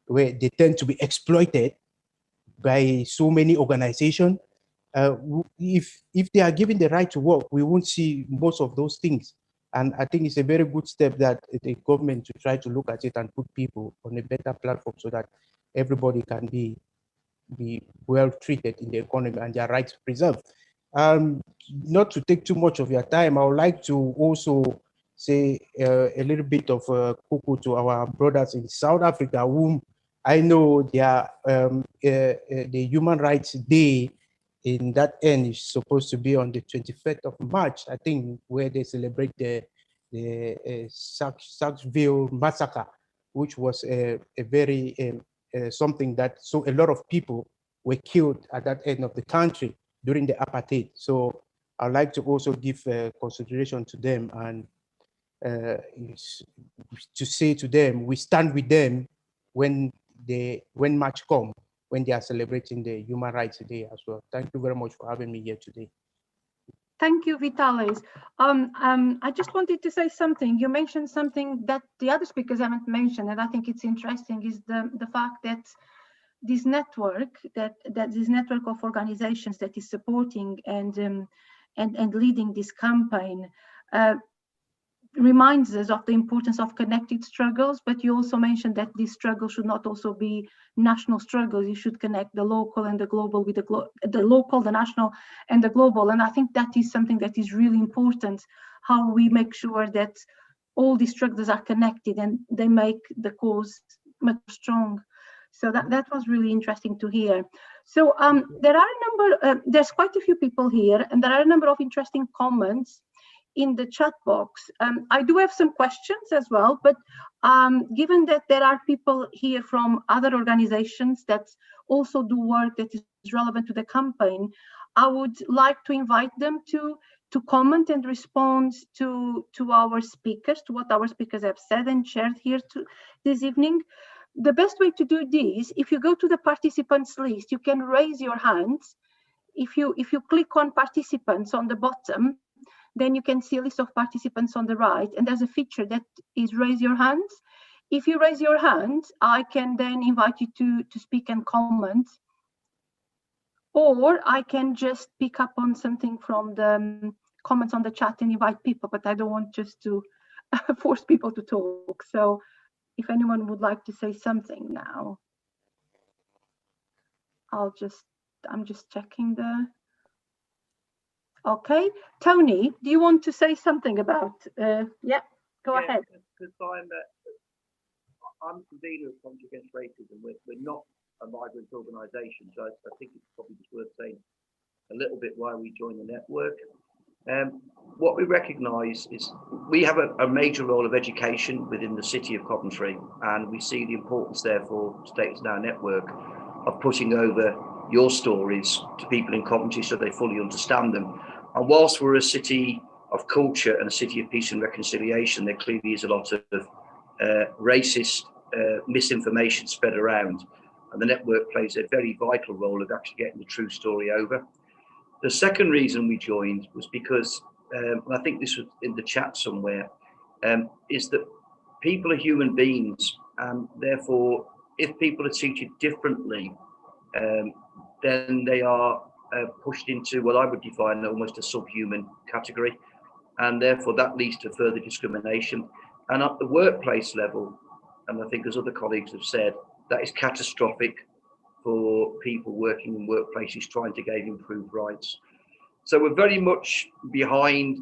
they tend to be exploited by so many organizations. If they are given the right to work, we won't see most of those things. And I think it's a very good step that the government to try to look at it and put people on a better platform so that everybody can be well treated in the economy and their rights preserved. Not to take too much of your time, I would like to also say a little bit of kuku to our brothers in South Africa, whom I know the Human Rights Day in that end is supposed to be on the 25th of March, I think, where they celebrate the the Sackville massacre, which was a very something that a lot of people were killed at that end of the country during the apartheid. So I'd like to also give consideration to them and to say to them, we stand with them when March comes, when they are celebrating the Human Rights Day as well. Thank you very much for having me here today. Thank you, Vitalis. I just wanted to say something. You mentioned something that the other speakers haven't mentioned, and I think it's interesting, is the fact that this network, this network of organizations that is supporting and leading this campaign reminds us of the importance of connected struggles. But you also mentioned that this struggle should not also be national struggles. You should connect the local and the global with the local, the national and the global. And I think that is something that is really important, how we make sure that all these struggles are connected and they make the cause much strong. So that was really interesting to hear. So there are a number, there's quite a few people here, and there are a number of interesting comments in the chat box. I do have some questions as well, but given that there are people here from other organizations that also do work that is relevant to the campaign, I would like to invite them to comment and respond to our speakers, to what our speakers have said and shared here this evening. The best way to do this, if you go to the participants list, you can raise your hands. If you click on participants on the bottom, then you can see a list of participants on the right, and there's a feature that is raise your hands. If you raise your hand, I can then invite you to speak and comment, or I can just pick up on something from the comments on the chat and invite people, but I don't want just to force people to talk. So if anyone would like to say something now, I'm just checking the. Okay, Tony, do you want to say something about? Yeah, go ahead. Because I'm convener of Coventry Against Racism. We're not a migrant organisation, so I think it's probably just worth saying a little bit why we joined the network. What we recognise is we have a major role of education within the city of Coventry, and we see the importance, therefore, Status Now Network, of putting over your stories to people in Coventry so they fully understand them. And whilst we're a city of culture and a city of peace and reconciliation, there clearly is a lot of racist misinformation spread around, and the network plays a very vital role of actually getting the true story over. The second reason we joined was because, and I think this was in the chat somewhere, is that people are human beings, and therefore if people are treated differently, then they are pushed into what I would define almost a subhuman category, and therefore that leads to further discrimination. And at the workplace level, and I think as other colleagues have said, that is catastrophic for people working in workplaces trying to gain improved rights. So we're very much behind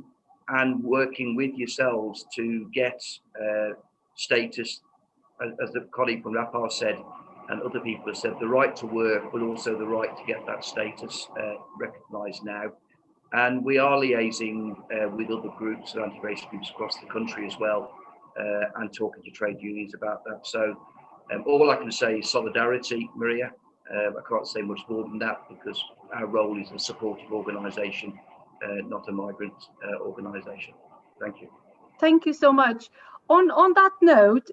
and working with yourselves to get status, as the colleague from RAPAR said, and other people have said, the right to work, but also the right to get that status recognised now. And we are liaising with other groups and anti-racist groups across the country as well, and talking to trade unions about that. So all I can say is solidarity, Maria. I can't say much more than that, because our role is a supportive organisation, not a migrant organisation. Thank you. Thank you so much. On that note,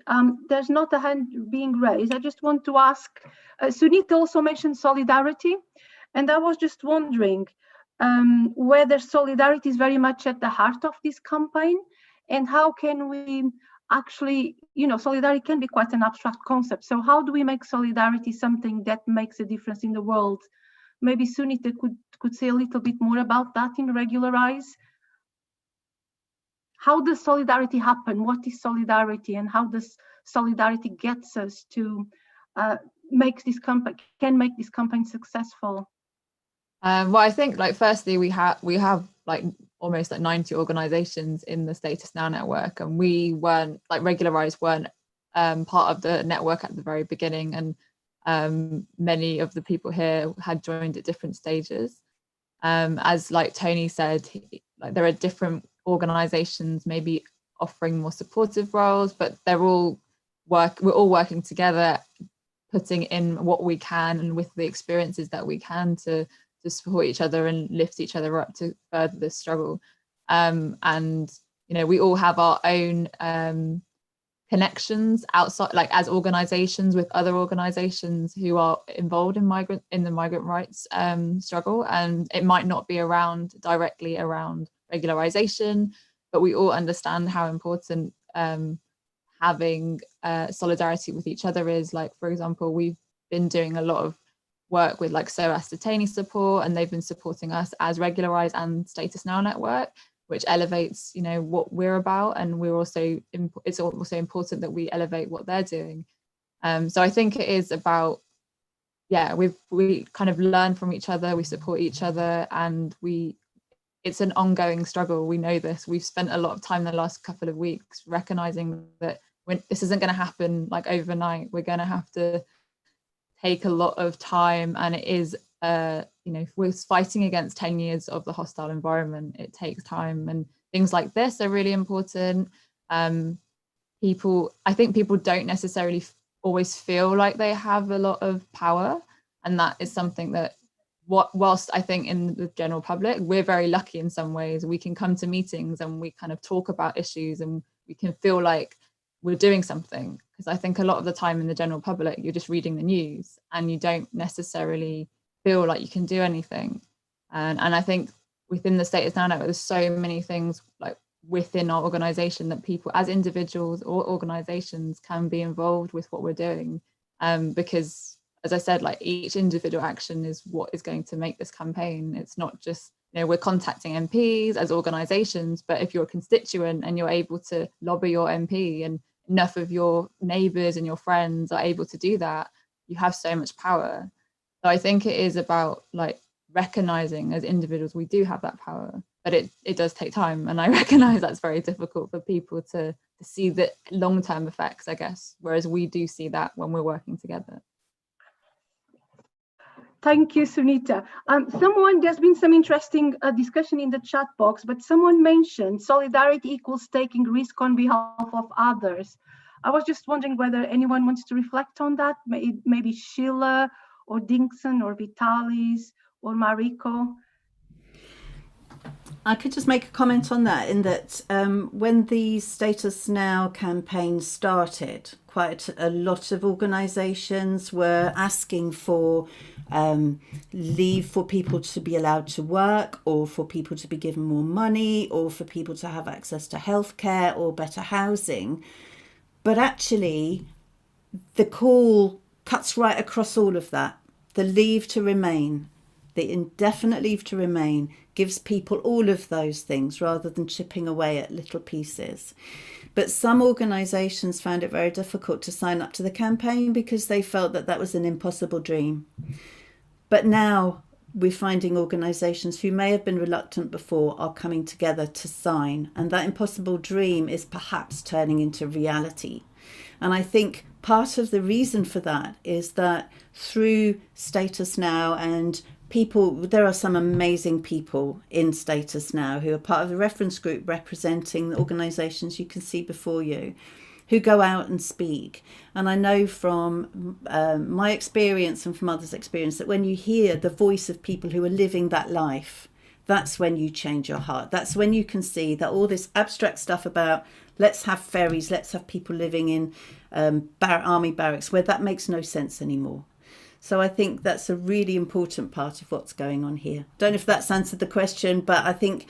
there's not a hand being raised. I just want to ask, Sunitha also mentioned solidarity, and I was just wondering whether solidarity is very much at the heart of this campaign, and how can we actually, solidarity can be quite an abstract concept. So how do we make solidarity something that makes a difference in the world? Maybe Sunitha could say a little bit more about that in Regularise. How does solidarity happen? What is solidarity, and how does solidarity gets us to make this campaign successful? Well, I think firstly we have almost 90 organisations in the Status Now network, and we weren't Regularise weren't part of the network at the very beginning, and many of the people here had joined at different stages. As Tony said, there are different organisations maybe offering more supportive roles, but we're all working together, putting in what we can and with the experiences that we can to support each other and lift each other up to further this struggle. And you know, we all have our own connections outside, like as organizations, with other organizations who are involved in the migrant rights struggle, and it might not be directly around regularization, but we all understand how important having solidarity with each other is. Like, for example, we've been doing a lot of work with like SOAS detainee support, and they've been supporting us as Regularise and Status Now network, which elevates, you know, what we're about, and it's also important that we elevate what they're doing. So I think it is about, yeah, we kind of learn from each other, we support each other, and it's an ongoing struggle. We know this. We've spent a lot of time the last couple of weeks recognizing that this isn't going to happen like overnight. We're going to have to take a lot of time, and it is you know, we're fighting against 10 years of the hostile environment. It takes time, and things like this are really important. I think people don't necessarily always feel like they have a lot of power, and that is something that whilst I think in the general public we're very lucky in some ways, we can come to meetings and we kind of talk about issues and we can feel like we're doing something, because I think a lot of the time in the general public you're just reading the news and you don't necessarily feel like you can do anything. And I think within the Status Now network there's so many things like within our organization that people as individuals or organizations can be involved with what we're doing, because as I said, like each individual action is what is going to make this campaign. It's not just, you know, we're contacting MPs as organizations, but if you're a constituent and you're able to lobby your MP and enough of your neighbors and your friends are able to do that, you have so much power. So I think it is about like recognizing as individuals we do have that power, but it does take time, and I recognize that's very difficult for people to see the long-term effects, I guess, whereas we do see that when we're working together. Thank you, Sunitha. There's been some interesting discussion in the chat box, but someone mentioned solidarity equals taking risk on behalf of others. I was just wondering whether anyone wants to reflect on that, maybe Sheila or Dickson or Vitalis or Mariko. I could just make a comment on that, in that when the Status Now campaign started, quite a lot of organisations were asking for leave for people to be allowed to work, or for people to be given more money, or for people to have access to healthcare or better housing. But actually, the call cuts right across all of that. The leave to remain, the indefinite leave to remain, gives people all of those things rather than chipping away at little pieces. But some organisations found it very difficult to sign up to the campaign because they felt that that was an impossible dream. But now we're finding organisations who may have been reluctant before are coming together to sign, and that impossible dream is perhaps turning into reality. And I think part of the reason for that is that through Status Now and there are some amazing people in Status Now who are part of the reference group representing the organisations you can see before you, who go out and speak. And I know from my experience and from others' experience that when you hear the voice of people who are living that life, that's when you change your heart. That's when you can see that all this abstract stuff about let's have ferries, let's have people living in army barracks, where that makes no sense anymore. So I think that's a really important part of what's going on here. Don't know if that's answered the question, but I think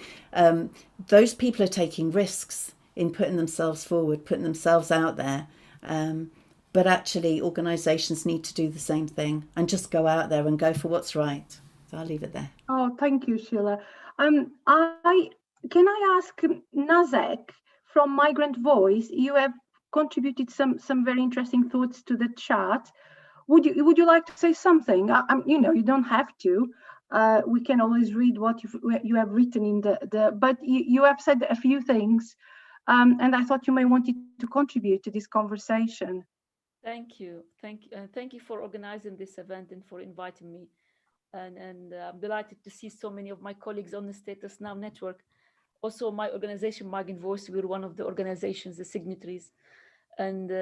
those people are taking risks in putting themselves forward, putting themselves out there. But actually, organisations need to do the same thing and just go out there and go for what's right. So I'll leave it there. Oh, thank you, Sheila. Can I ask Nazek from Migrant Voice? You have contributed some very interesting thoughts to the chat. Would you like to say something? You know, you don't have to. We can always read what you have written in but you have said a few things, and I thought you may want to contribute to this conversation. Thank you for organizing this event and for inviting me. And I'm delighted to see so many of my colleagues on the Status Now network. also my organization, Migrant Voice, we're one of the organizations, the signatories. And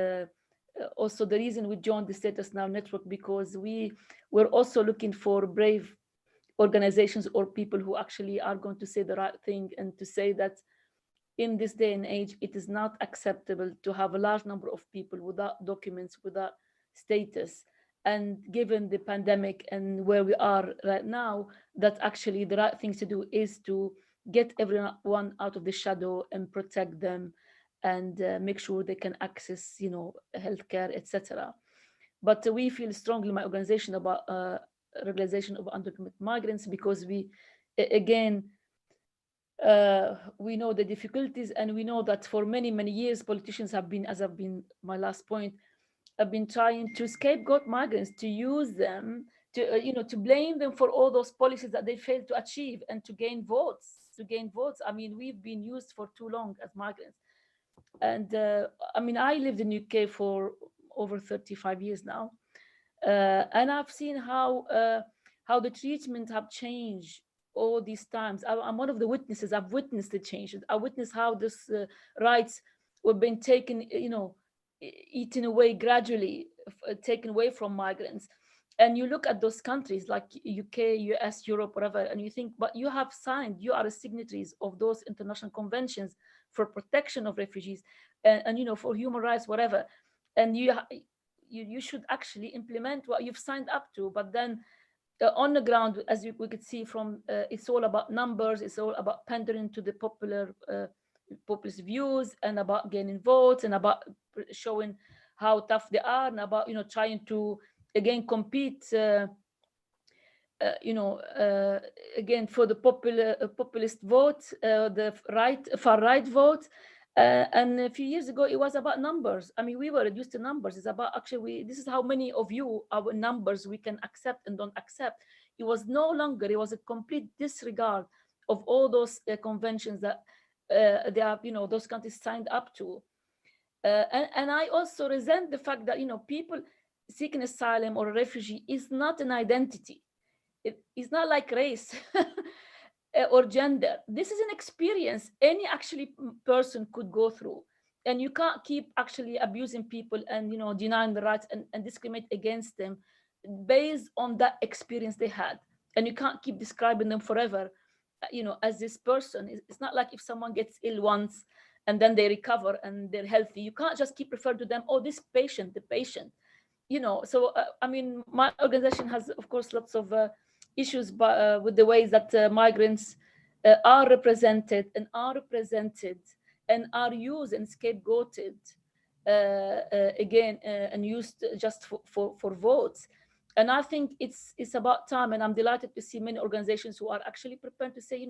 also the reason we joined the Status Now network, because we're also looking for brave organizations or people who actually are going to say the right thing and to say that in this day and age, it is not acceptable to have a large number of people without documents, without status. And given the pandemic and where we are right now, that actually the right thing to do is to get everyone out of the shadow and protect them and make sure they can access, healthcare, etc. But we feel strongly, my organization, about regularization of undocumented migrants, because we know the difficulties, and we know that for many, many years, politicians have been, as have been my last point, have been trying to scapegoat migrants, to use them, to blame them for all those policies that they failed to achieve and to gain votes. I mean, we've been used for too long as migrants. And I lived in UK for over 35 years now. And I've seen how the treatment have changed all these times. I'm one of the witnesses. I've witnessed the changes. I witnessed how this rights were being taken, eaten away gradually, taken away from migrants. And you look at those countries like UK, US, Europe, whatever, and you think, but you have signed, you are signatories of those international conventions for protection of refugees and for human rights, whatever. And you should actually implement what you've signed up to. But then on the ground, as we could see from, it's all about numbers. It's all about pandering to the populist views, and about gaining votes, and about showing how tough they are, and about trying to again compete again for the populist vote, the far right vote. And a few years ago, it was about numbers. I mean, we were reduced to numbers. It's about actually, this is how many of you, our numbers, we can accept and don't accept. It was no longer, it was a complete disregard of all those conventions that they have, those countries signed up to. And I also resent the fact that, people seeking asylum or a refugee is not an identity. It's not like race or gender. This is an experience any actually person could go through. And you can't keep actually abusing people and, denying the rights and discriminate against them based on that experience they had. And you can't keep describing them forever, as this person. It's not like if someone gets ill once and then they recover and they're healthy, you can't just keep referring to them, oh, this patient, the patient. So my organization has, of course, lots of issues with the ways that migrants are represented and are used and scapegoated and used just for votes. And I think it's about time, and I'm delighted to see many organizations who are actually prepared to say,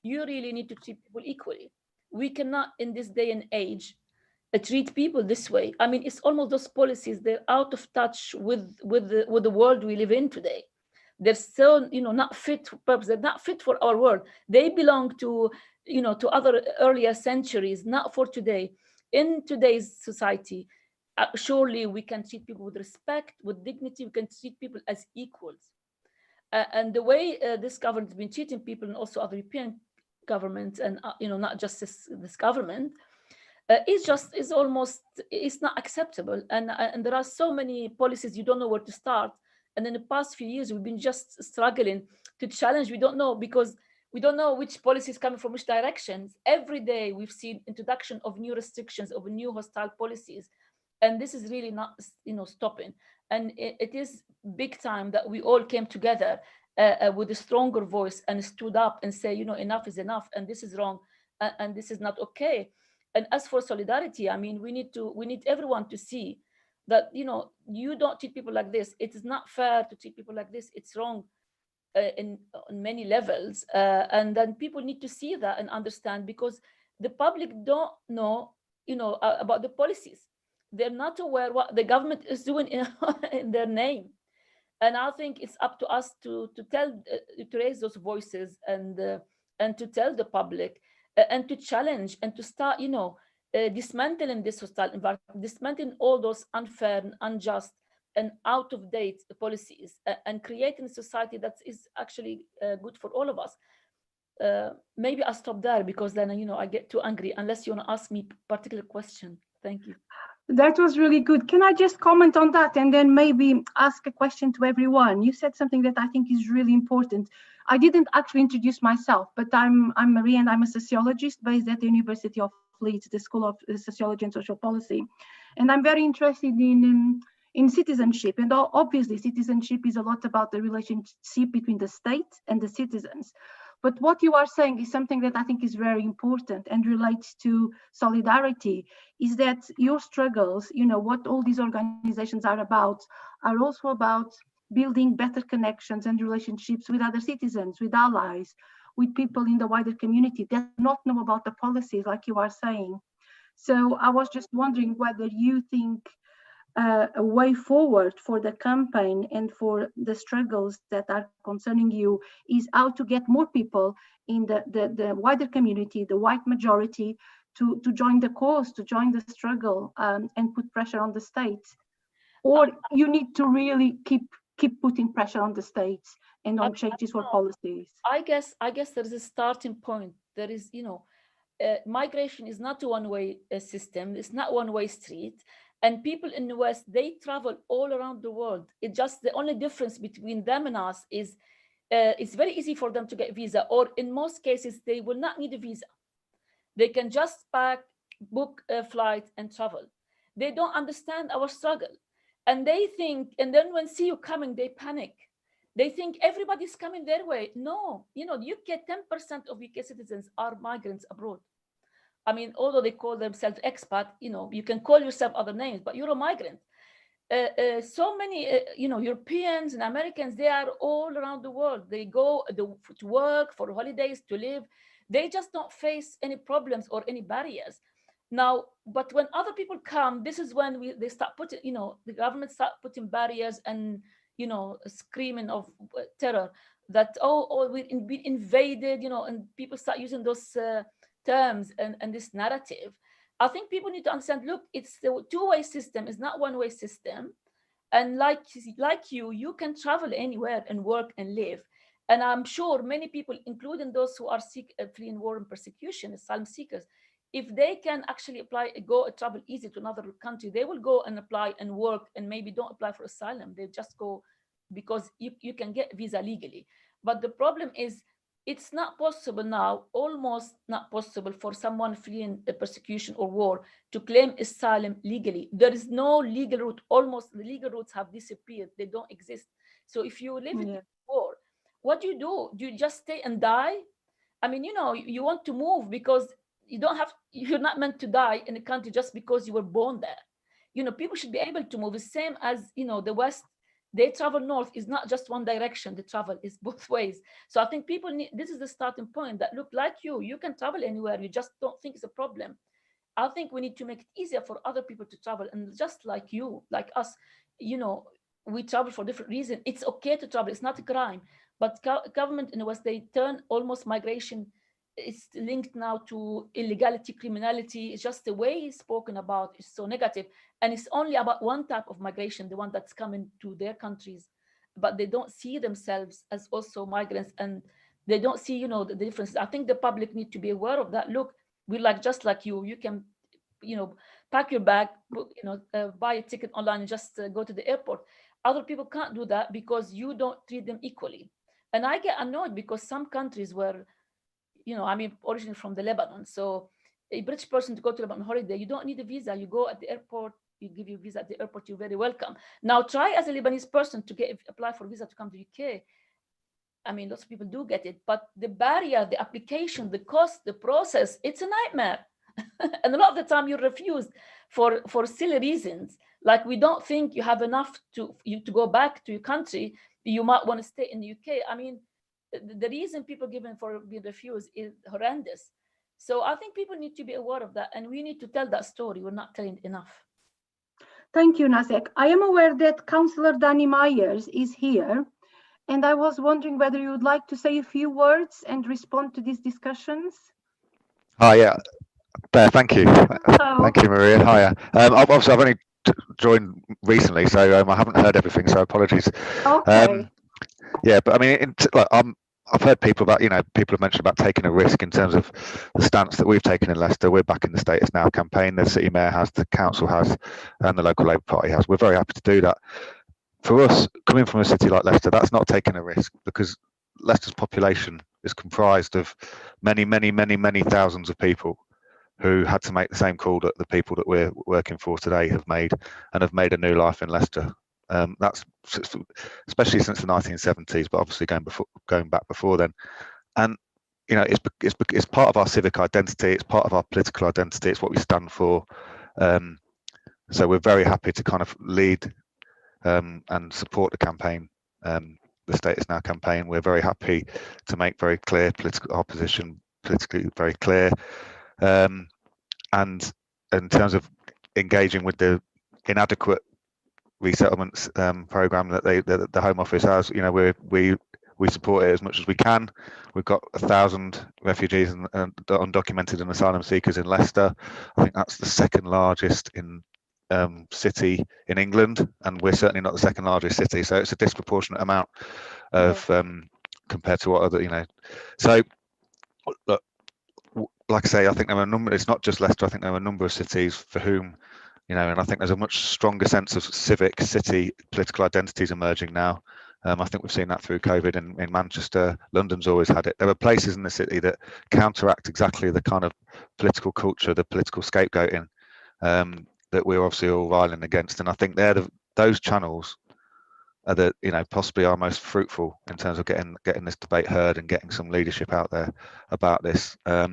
you really need to treat people equally. We cannot, in this day and age, treat people this way. I mean, it's almost those policies, they're out of touch with the world we live in today. They're so, not fit for purpose. They're not fit for our world. They belong to, to other earlier centuries, not for today. In today's society, surely we can treat people with respect, with dignity. We can treat people as equals. And the way this government has been treating people, and also other European governments, and not just this government, it's not acceptable. And there are so many policies, you don't know where to start. And in the past few years, we've been just struggling to challenge. We don't know, because we don't know which policy is coming from which directions. Every day we've seen introduction of new restrictions, of new hostile policies. And this is really not, stopping. And it is big time that we all came together with a stronger voice and stood up and say, enough is enough, and this is wrong, and this is not okay. And as for solidarity, we need everyone to see that, you don't treat people like this. It is not fair to treat people like this. It's wrong on many levels. And then people need to see that and understand, because the public don't know, about the policies. They're not aware what the government is doing in their name. And I think it's up to us to raise those voices and to tell the public and to challenge and to start, dismantling this hostile environment, dismantling all those unfair and unjust and out of date policies, and creating a society that is actually good for all of us. maybe I'll stop there because then, you know, I get too angry unless you want to ask me a particular question. Thank you. That was really good. Can I just comment on that and then maybe ask a question to everyone? You said something that I think is really important. I didn't actually introduce myself, but I'm Maria and I'm a sociologist based at the University of Leeds, the School of Sociology and Social Policy. And I'm very interested in citizenship. And obviously citizenship is a lot about the relationship between the state and the citizens. But what you are saying is something that I think is very important and relates to solidarity, is that your struggles, you know, what all these organizations are also about building better connections and relationships with other citizens, with allies, with people in the wider community that do not know about the policies, like you are saying. So I was just wondering whether you think a way forward for the campaign and for the struggles that are concerning you is how to get more people in the wider community, the white majority, to join the cause, to join the struggle, and put pressure on the state. Or you need to really keep putting pressure on the states and on changes for policies. I guess there is a starting point. There is, you know, migration is not a one-way system. It's not one-way street. And people in the West, they travel all around the world. It just, the only difference between them and us is it's very easy for them to get visa, or in most cases, they will not need a visa. They can just pack, book a flight and travel. They don't understand our struggle. And they think, and then when see you coming, they panic. They think everybody's coming their way. No, you know, UK, 10% of UK citizens are migrants abroad. I mean, although they call themselves expat, you know, you can call yourself other names, but you're a migrant. So many, you know, Europeans and Americans, they are all around the world. They go to work, for holidays, to live. They just don't face any problems or any barriers. Now, but when other people come, this is when they start putting, you know, the government start putting barriers and, you know, screaming of terror that, oh, we've been invaded, you know, and people start using those terms and this narrative. I think people need to understand, look, it's a two-way system, it's not one-way system. And like you can travel anywhere and work and live. And I'm sure many people, including those who are fleeing war and persecution, asylum seekers, if they can actually travel easy to another country, they will go and apply and work and maybe don't apply for asylum. They just go because you can get visa legally. But the problem is, it's not possible now, almost not possible for someone fleeing a persecution or war to claim asylum legally. There is no legal route. Almost the legal routes have disappeared. They don't exist. So if you live in war, what do? Do you just stay and die? I mean, you know, you want to move because you're not meant to die in a country just because you were born there. You know, people should be able to move. The same as, you know, the West, they travel north is not just one direction. The travel is both ways. So I think people need, this is the starting point, that look, like you can travel anywhere. You just don't think it's a problem. I think we need to make it easier for other people to travel. And just like you, like us, you know, we travel for different reasons. It's okay to travel. It's not a crime. But government in the West, they turn almost migration, it's linked now to illegality, criminality. It's just the way it's spoken about is so negative. And it's only about one type of migration, the one that's coming to their countries, but they don't see themselves as also migrants, and they don't see, you know, the differences. I think the public need to be aware of that. Look, we're just like you can, you know, pack your bag, you know, buy a ticket online and just go to the airport. Other people can't do that because you don't treat them equally. And I get annoyed because some countries where, you know, I mean, originally from the Lebanon. So a British person to go to Lebanon holiday, you don't need a visa. You go at the airport, you give you a visa at the airport, you're very welcome. Now try as a Lebanese person to apply for a visa to come to UK. I mean, lots of people do get it, but the barrier, the application, the cost, the process, it's a nightmare. And a lot of the time you're refused for silly reasons. Like we don't think you have enough to go back to your country. You might want to stay in the UK. I mean, the reason people given for being refused is horrendous. So I think people need to be aware of that, and we need to tell that story. We're not telling enough. Thank you, Nasek. I am aware that Councillor Danny Myers is here, and I was wondering whether you would like to say a few words and respond to these discussions. Hi, yeah. Thank you. Thank you, Maria. Hiya. Obviously, I've only joined recently, so I haven't heard everything, so apologies. Okay. Yeah, but I mean, I've heard people about, people have mentioned about taking a risk in terms of the stance that we've taken in Leicester. We're back in the Status Now campaign. The City Mayor has, the Council has, and the local Labour Party has. We're very happy to do that. For us, coming from a city like Leicester, that's not taking a risk, because Leicester's population is comprised of many, many, many, many thousands of people who had to make the same call that the people that we're working for today have made, and have made a new life in Leicester. That's especially since the 1970s, but obviously going back before then. And it's part of our civic identity. It's part of our political identity. It's what we stand for. So we're very happy to kind of lead and support the campaign, the Status Now campaign. We're very happy to make very clear our position politically very clear. And in terms of engaging with the inadequate resettlements program that the Home Office has, we support it as much as we can. We've got 1,000 refugees and undocumented and asylum seekers in Leicester. I think that's the second largest city in England, and we're certainly not the second largest city, so it's a disproportionate amount of compared to what other, so look, like I say, I think there are a number, it's not just Leicester, I think there are a number of cities for whom, and I think there's a much stronger sense of civic city political identities emerging now. I think we've seen that through COVID in Manchester. London's always had it. There are places in the city that counteract exactly the kind of political culture, the political scapegoating that we're obviously all riling against. And I think those channels are possibly our most fruitful in terms of getting this debate heard and getting some leadership out there about this. I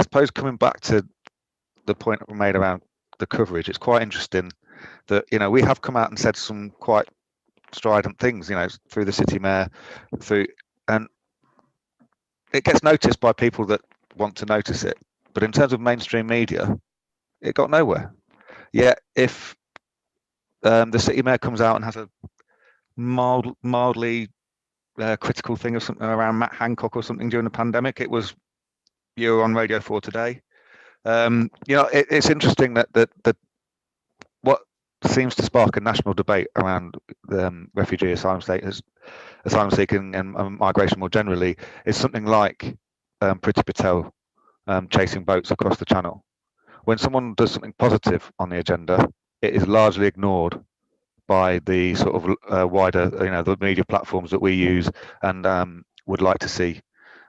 suppose coming back to the point that we made around the coverage, it's quite interesting that we have come out and said some quite strident things, through the City Mayor, and it gets noticed by people that want to notice it. But in terms of mainstream media, it got nowhere. Yet if the City Mayor comes out and has a mildly critical thing of something around Matt Hancock or something during the pandemic, it was you were on Radio 4 today. It's interesting that what seems to spark a national debate around refugee asylum seeking and migration more generally is something like Priti Patel chasing boats across the channel. When someone does something positive on the agenda, it is largely ignored by the sort of wider, the media platforms that we use and would like to see,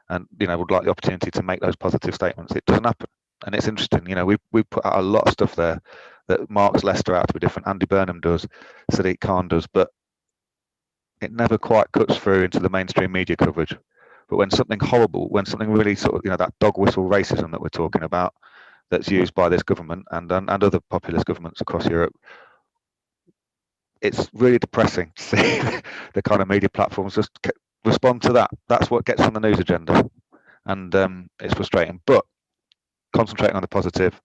and would like the opportunity to make those positive statements. It doesn't happen, and it's interesting. We put out a lot of stuff there that marks Leicester out to be different. Andy Burnham does, Sadiq Khan does, but it never quite cuts through into the mainstream media coverage. But when something horrible, when something really sort of, that dog whistle racism that we're talking about, that's used by this government and other populist governments across Europe, it's really depressing to see the kind of media platforms just respond to that. That's what gets on the news agenda, and it's frustrating. But concentrating on the positive,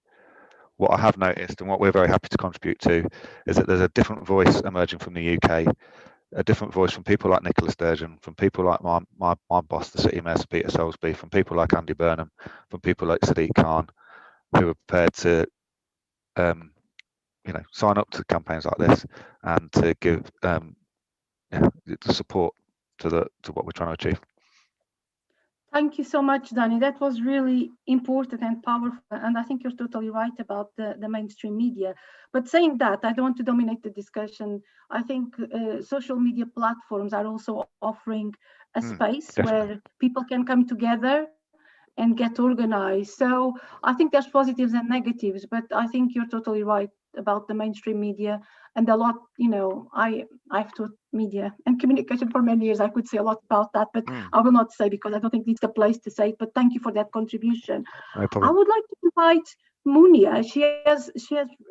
what I have noticed and what we're very happy to contribute to is that there's a different voice emerging from the UK, a different voice from people like Nicola Sturgeon, from people like my boss, the City Mayor, Sir Peter Soulsby, from people like Andy Burnham, from people like Sadiq Khan, who are prepared to sign up to campaigns like this and to give the support to what we're trying to achieve. Thank you so much, Danny. That was really important and powerful. And I think you're totally right about the mainstream media. But saying that, I don't want to dominate the discussion. I think social media platforms are also offering a space where people can come together and get organized. So I think there's positives and negatives, but I think you're totally right about the mainstream media. And a lot, I've taught media and communication for many years. I could say a lot about that, but I will not say, because I don't think it's the place to say it. But thank you for that contribution. No problem. I would like to invite Munia. She has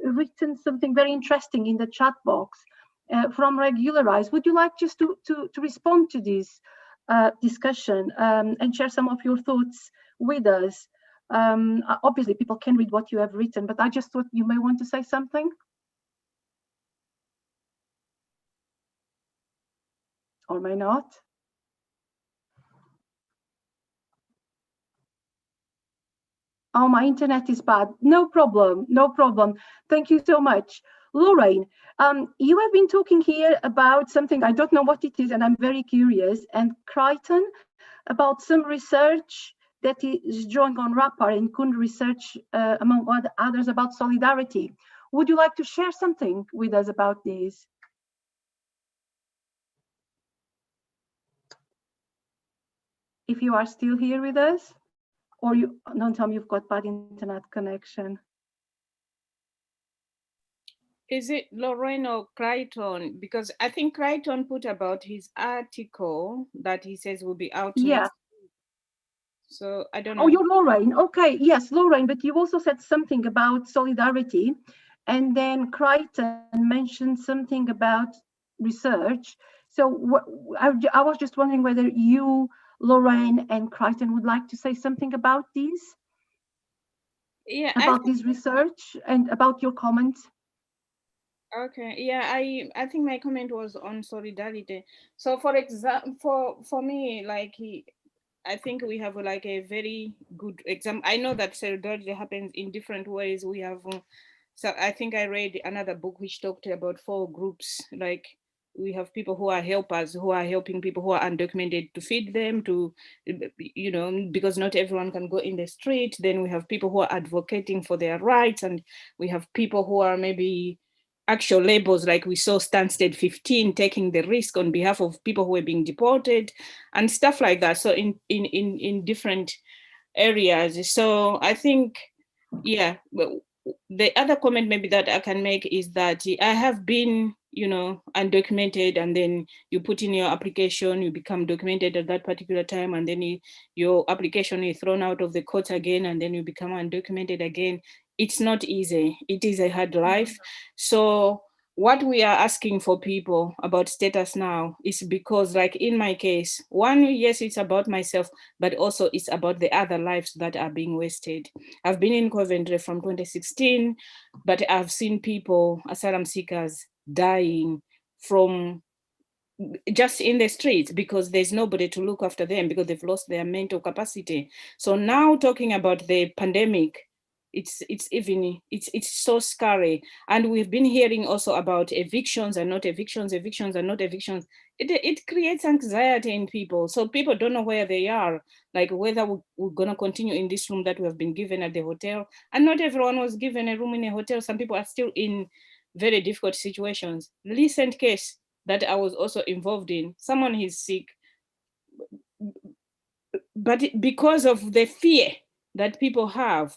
written something very interesting in the chat box from Regularise. Would you like just to respond to this discussion and share some of your thoughts with us? Obviously, people can read what you have written, but I just thought you may want to say something. Or may not. Oh, my internet is bad. No problem. No problem. Thank you so much. Lorraine, you have been talking here about something, I don't know what it is, and I'm very curious, and Crichton, about some research that is drawing on RAPAR and QARN research, among others, about solidarity. Would you like to share something with us about this? If you are still here with us, or you don't tell me you've got bad internet connection. Is it Lorraine or Crichton? Because I think Crichton put about his article that he says will be out next week. So I don't know. Oh, you're Lorraine. Okay, yes, Lorraine, but you also said something about solidarity. And then Crichton mentioned something about research. So I was just wondering whether you, Lorraine, and Crichton would like to say something about this? Yeah, about this research and about your comments. Okay, yeah, I think my comment was on solidarity. So for example, for me, like I think we have like a very good example. I know that solidarity happens in different ways. We have, so I think I read another book which talked about 4 groups. Like we have people who are helpers, who are helping people who are undocumented to feed them, to, you know, because not everyone can go in the street. Then we have people who are advocating for their rights, and we have people who are maybe actual labels, like we saw Stansted 15 taking the risk on behalf of people who were being deported and stuff like that. So in different areas. So I think, yeah, the other comment maybe that I can make is that I have been, you know, undocumented, and then you put in your application, you become documented at that particular time, and then your application is thrown out of the court again, and then you become undocumented again. It's not easy. It is a hard life. So what we are asking for people about status now is because, like in my case, one, yes, it's about myself, but also it's about the other lives that are being wasted. I've been in Coventry from 2016, but I've seen people, asylum seekers, dying from just in the streets because there's nobody to look after them because they've lost their mental capacity. So now talking about the pandemic, it's so scary. And we've been hearing also about evictions and not evictions, evictions and not evictions. It creates anxiety in people. So people don't know where they are, like whether we're gonna continue in this room that we have been given at the hotel. And not everyone was given a room in a hotel. Some people are still in very difficult situations. Recent case that I was also involved in, someone is sick, but because of the fear that people have,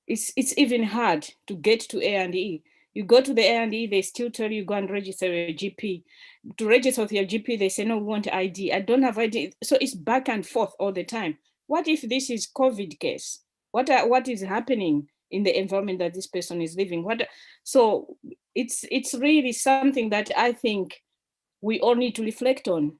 it's even hard to get to A&E. You go to the A&E, they still tell you go and register your GP. To register with your GP, they say, no, we want ID. I don't have ID. So it's back and forth all the time. What if this is COVID case? What is happening in the environment that this person is living? So it's really something that I think we all need to reflect on.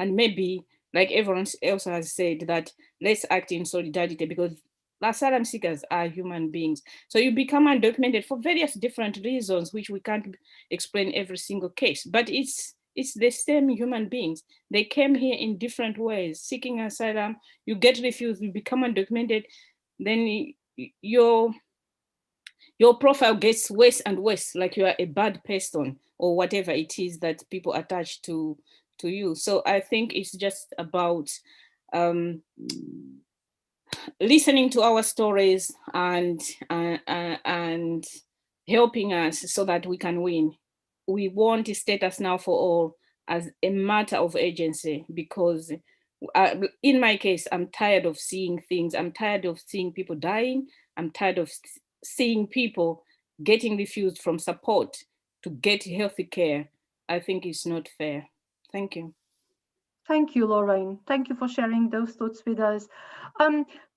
And maybe, like everyone else has said, that let's act in solidarity, because asylum seekers are human beings. So you become undocumented for various different reasons, which we can't explain every single case, but it's the same human beings. They came here in different ways, seeking asylum. You get refused, you become undocumented, then your profile gets worse and worse, like you are a bad person or whatever it is that people attach to you. So I think it's just about listening to our stories and helping us so that we can win. We want a status now for all as a matter of urgency, because in my case, I'm tired of seeing things. I'm tired of seeing people dying. I'm tired of seeing people getting refused from support to get healthy care. I think it's not fair. Thank you. Thank you, Lorraine. Thank you for sharing those thoughts with us.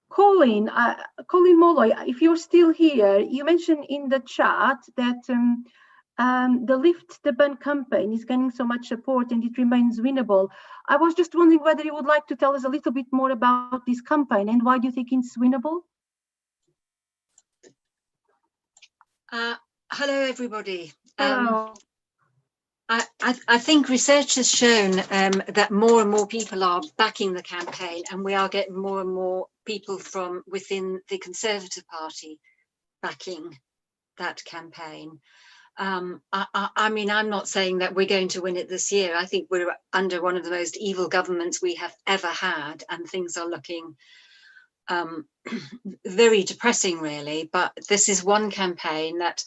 Colin Molloy, if you're still here, you mentioned in the chat that the Lift the Ban campaign is gaining so much support and it remains winnable. I was just wondering whether you would like to tell us a little bit more about this campaign and why do you think it's winnable? Hello, everybody. Hello. I think research has shown that more and more people are backing the campaign, and we are getting more and more people from within the Conservative Party backing that campaign. I mean, I'm not saying that we're going to win it this year. I think we're under one of the most evil governments we have ever had, and things are looking very depressing, really. But this is one campaign that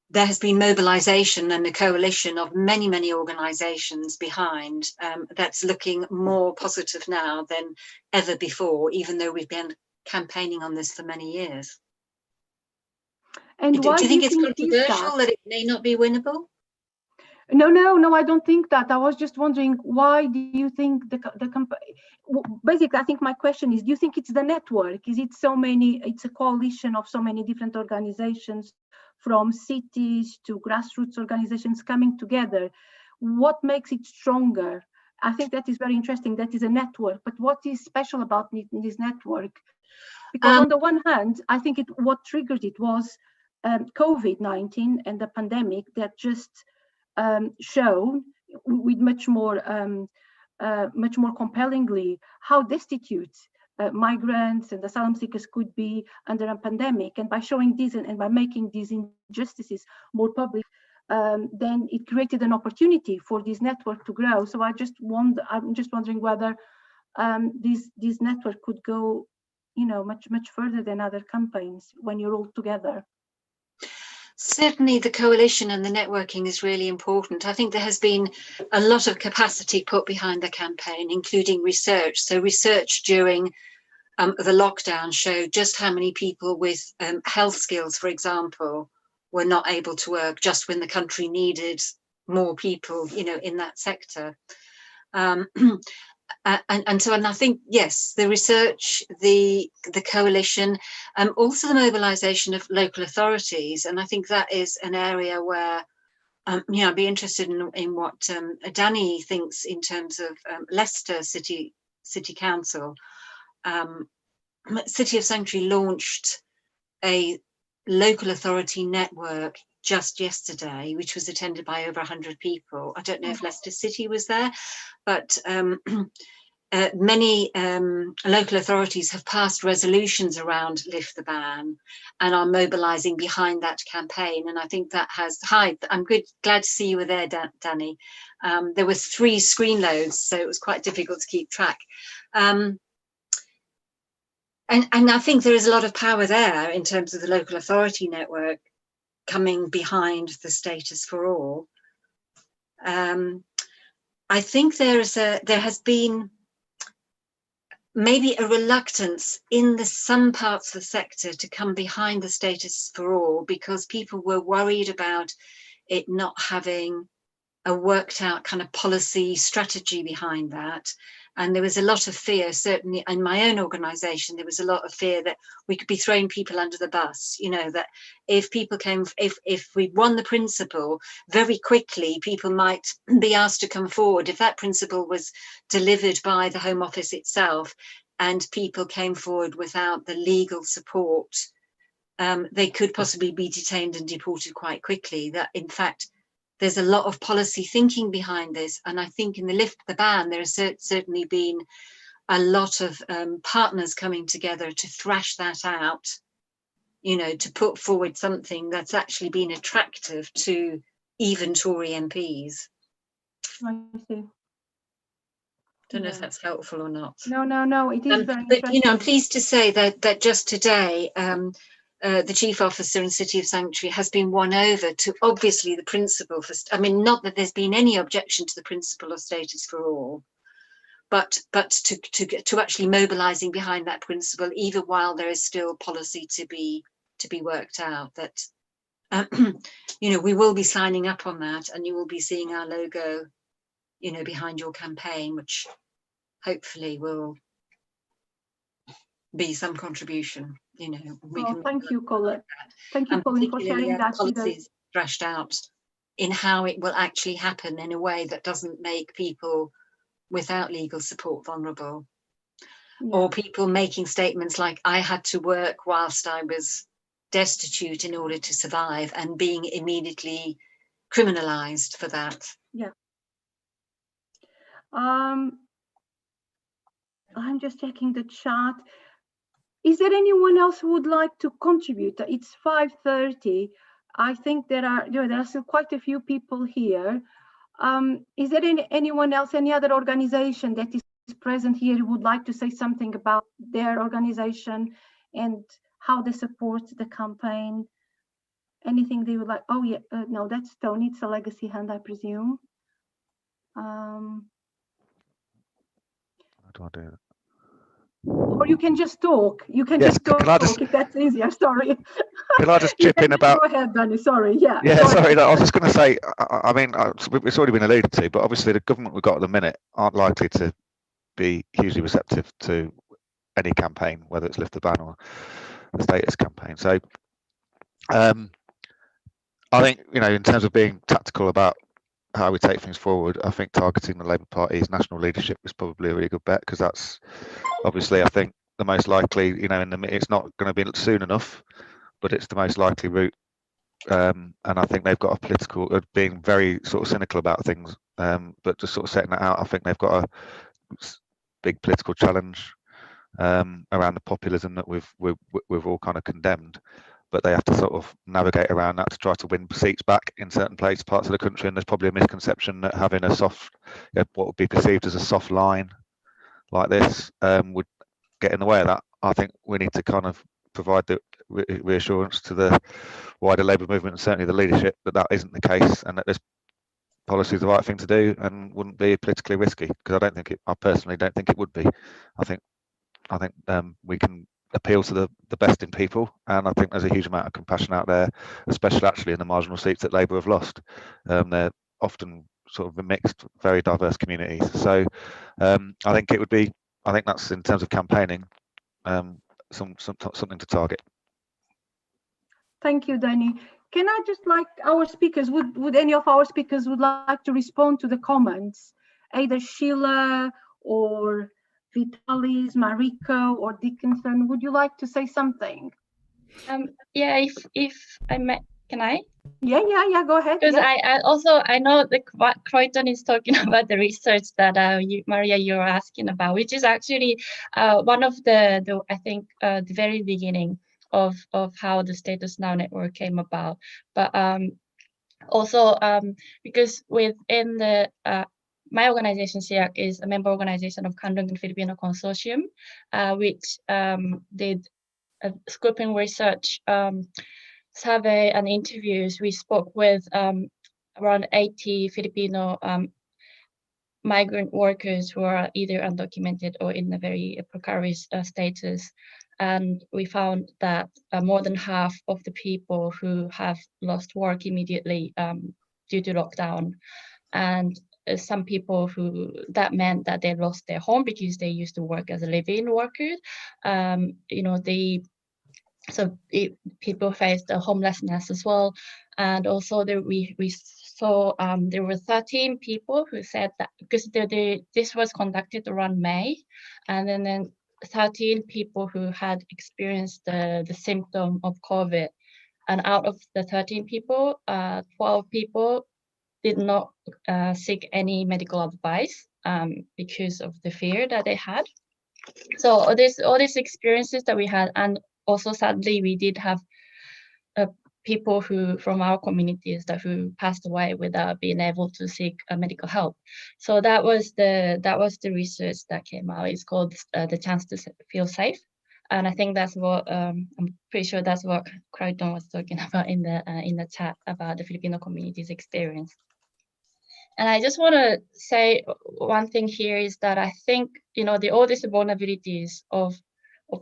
there has been mobilization and a coalition of many, many organizations behind that's looking more positive now than ever before, even though we've been campaigning on this for many years. And do you think it's is controversial that it may not be winnable? No, I don't think that. I was just wondering, why do you think basically, I think my question is, do you think it's the network? Is it so many, it's a coalition of so many different organizations, from cities to grassroots organizations coming together? What makes it stronger? I think that is very interesting. That is a network, but what is special about this network? Because on the one hand, I think what triggered it was COVID-19 and the pandemic that just shown with much more compellingly how destitute migrants and asylum seekers could be under a pandemic. And by showing this and by making these injustices more public, then it created an opportunity for this network to grow. So I'm just wondering whether this network could go, much further than other campaigns when you're all together. Certainly the coalition and the networking is really important. I think there has been a lot of capacity put behind the campaign, including research. So research during the lockdown showed just how many people with health skills, for example, were not able to work just when the country needed more people, in that sector. And I think, yes, the research, the coalition, also the mobilisation of local authorities, and I think that is an area where, I'd be interested in what Danny thinks in terms of Leicester City Council. City of Sanctuary launched a local authority network just yesterday, which was attended by over 100 people. I don't know if Leicester City was there, but many local authorities have passed resolutions around Lift the Ban and are mobilising behind that campaign. And I think that has, I'm glad to see you were there, Danny. There were 3 screen loads, so it was quite difficult to keep track. And I think there is a lot of power there in terms of the local authority network coming behind the status for all. I think there has been maybe a reluctance in some parts of the sector to come behind the status for all, because people were worried about it not having a worked out kind of policy strategy behind that. And there was a lot of fear, certainly in my own organisation, there was a lot of fear that we could be throwing people under the bus, that if people came, if we won the principle, very quickly people might be asked to come forward. If that principle was delivered by the Home Office itself and people came forward without the legal support, they could possibly be detained and deported quite quickly. That, in fact, there's a lot of policy thinking behind this. And I think in the Lift the Ban, there has certainly been a lot of partners coming together to thrash that out, to put forward something that's actually been attractive to even Tory MPs. I see. Don't know if that's helpful or not. No, it is very but, interesting. I'm pleased to say that just today, the Chief Officer in City of Sanctuary has been won over to obviously the principle for, not that there's been any objection to the principle of status for all, but to actually mobilising behind that principle, even while there is still policy to be worked out. That we will be signing up on that, and you will be seeing our logo, behind your campaign, which hopefully will be some contribution. Thank you, Colin. Thank you, Colin, for sharing that with us. Thrashed out in how it will actually happen in a way that doesn't make people without legal support vulnerable, or people making statements like, I had to work whilst I was destitute in order to survive, and being immediately criminalised for that. Yeah. I'm just checking the chat. Is there anyone else who would like to contribute? It's 5:30. I think there are still quite a few people here. Is there anyone else, any other organization that is present here who would like to say something about their organization and how they support the campaign? Anything they would like? Oh yeah, no, that's Tony. It's a legacy hand, I presume. How do I do it? Or you can just talk. You can Yes, just talk can I just, if that's easier. Sorry. can I just chip in about? Go ahead, Danny. Sorry. Yeah. Yeah, sorry. I was just going to say. I mean, it's already been alluded to, but obviously the government we've got at the minute aren't likely to be hugely receptive to any campaign, whether it's lift the ban or the status campaign. So, I think, you know, in terms of being tactical about how we take things forward, I think targeting the Labour Party's national leadership is probably a really good bet, because that's obviously, I think, the most likely, you know, it's not going to be soon enough, but it's the most likely route. And I think they've got a political, being very sort of cynical about things, but just sort of setting that out, I think they've got a big political challenge around the populism that we've all kind of condemned. But they have to sort of navigate around that to try to win seats back in certain parts of the country. And there's probably a misconception that having a soft, what would be perceived as a soft line like this would get in the way of that. I think we need to kind of provide the reassurance to the wider Labour movement and certainly the leadership that that isn't the case, and that this policy is the right thing to do and wouldn't be politically risky. Because I personally don't think it would be. I think we can appeal to the best in people, and I think there's a huge amount of compassion out there, especially actually in the marginal seats that Labour have lost. They're often sort of a mixed, very diverse communities. So I think it would be, I think that's, in terms of campaigning, something to target. Thank you, Danny. Can I just, like, our speakers, would any of our speakers would like to respond to the comments, either Sheila or Vitalis, Mariko, or Dickson? Would you like to say something? Yeah, if I may, can I? Yeah, go ahead. Because I know what Croydon is talking about, the research that Maria, you're asking about, which is actually one of the I think the very beginning of how the Status Now network came about. But also because within the my organization, SEEAC, is a member organization of Kandungan Filipino Consortium, which did a scoping research survey and interviews. We spoke with around 80 Filipino migrant workers who are either undocumented or in a very precarious status. And we found that more than half of the people who have lost work immediately due to lockdown, and some people that meant that they lost their home because they used to work as a live-in worker. People faced homelessness as well. And also we saw there were 13 people who said that, because this was conducted around May, and then 13 people who had experienced the symptom of COVID. And out of the 13 people, 12 people did not seek any medical advice because of the fear that they had. So all these experiences that we had, and also sadly we did have people who from our communities who passed away without being able to seek medical help. So that was the research that came out. It's called The Chance to Feel Safe. And I think that's what I'm pretty sure that's what Croydon was talking about in the chat about the Filipino community's experience. And I just want to say one thing here is that I think, all these vulnerabilities of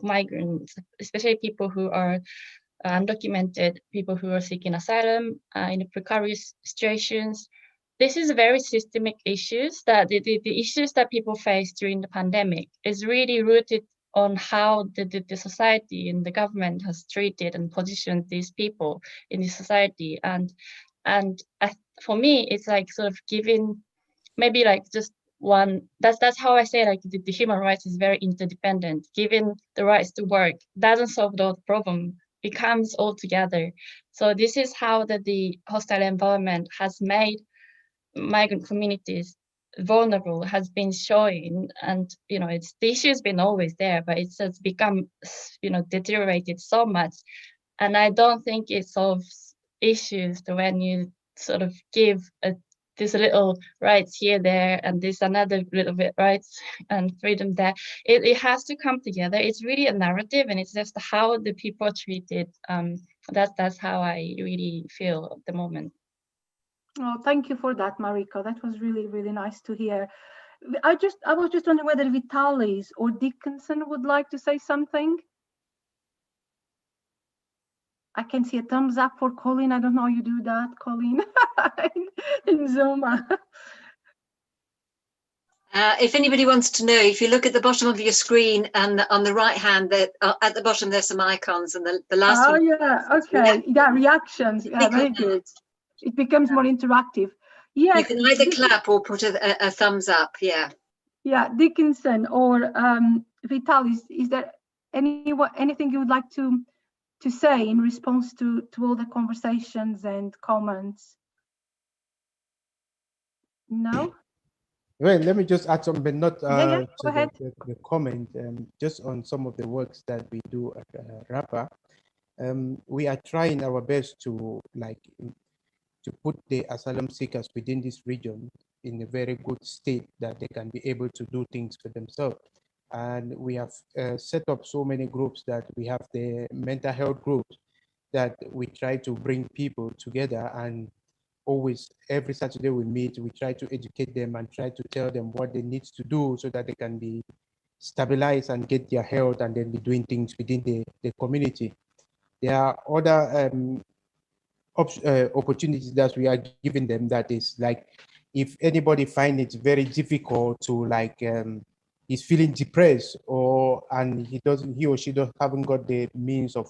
migrants, especially people who are undocumented, people who are seeking asylum in precarious situations, this is very systemic issues, that the issues that people face during the pandemic is really rooted on how the society and the government has treated and positioned these people in the society. And for me, it's like sort of giving maybe like just one, that's how I say, like the human rights is very interdependent. Giving the rights to work doesn't solve the problem, it comes all together. So this is how the hostile environment has made migrant communities vulnerable, has been showing, and the issue has been always there, but it's just become deteriorated so much. And I don't think it solves issues, when you sort of give this little rights here, there, and this another little bit rights and freedom there, it has to come together. It's really a narrative, and it's just how the people are treated. That's how I really feel at the moment. Oh, thank you for that, Mariko. That was really, really nice to hear. I was just wondering whether Vitalis or Dickson would like to say something. I can see a thumbs up for Colin. I don't know how you do that, Colin, in Zoom. If anybody wants to know, if you look at the bottom of your screen and on the right hand, at the bottom there's some icons, and the last one. Oh yeah, okay, yeah, reactions. Yeah, very good. It becomes more interactive. Yes. You can either clap or put a thumbs up. Yeah. Yeah, Dickson or Vitalis, is there anything you would like to say in response to all the conversations and comments? No? Well, let me just add something, but not Go ahead. the comment, just on some of the works that we do at RAPAR. We are trying our best to put the asylum seekers within this region in a very good state that they can be able to do things for themselves. And we have set up so many groups that we have the mental health groups that we try to bring people together, and always every Saturday we meet, we try to educate them and try to tell them what they need to do so that they can be stabilized and get their health and then be doing things within the community. There are other opportunities that we are giving them, that is like, if anybody finds it very difficult to he's feeling depressed, and he or she haven't got the means of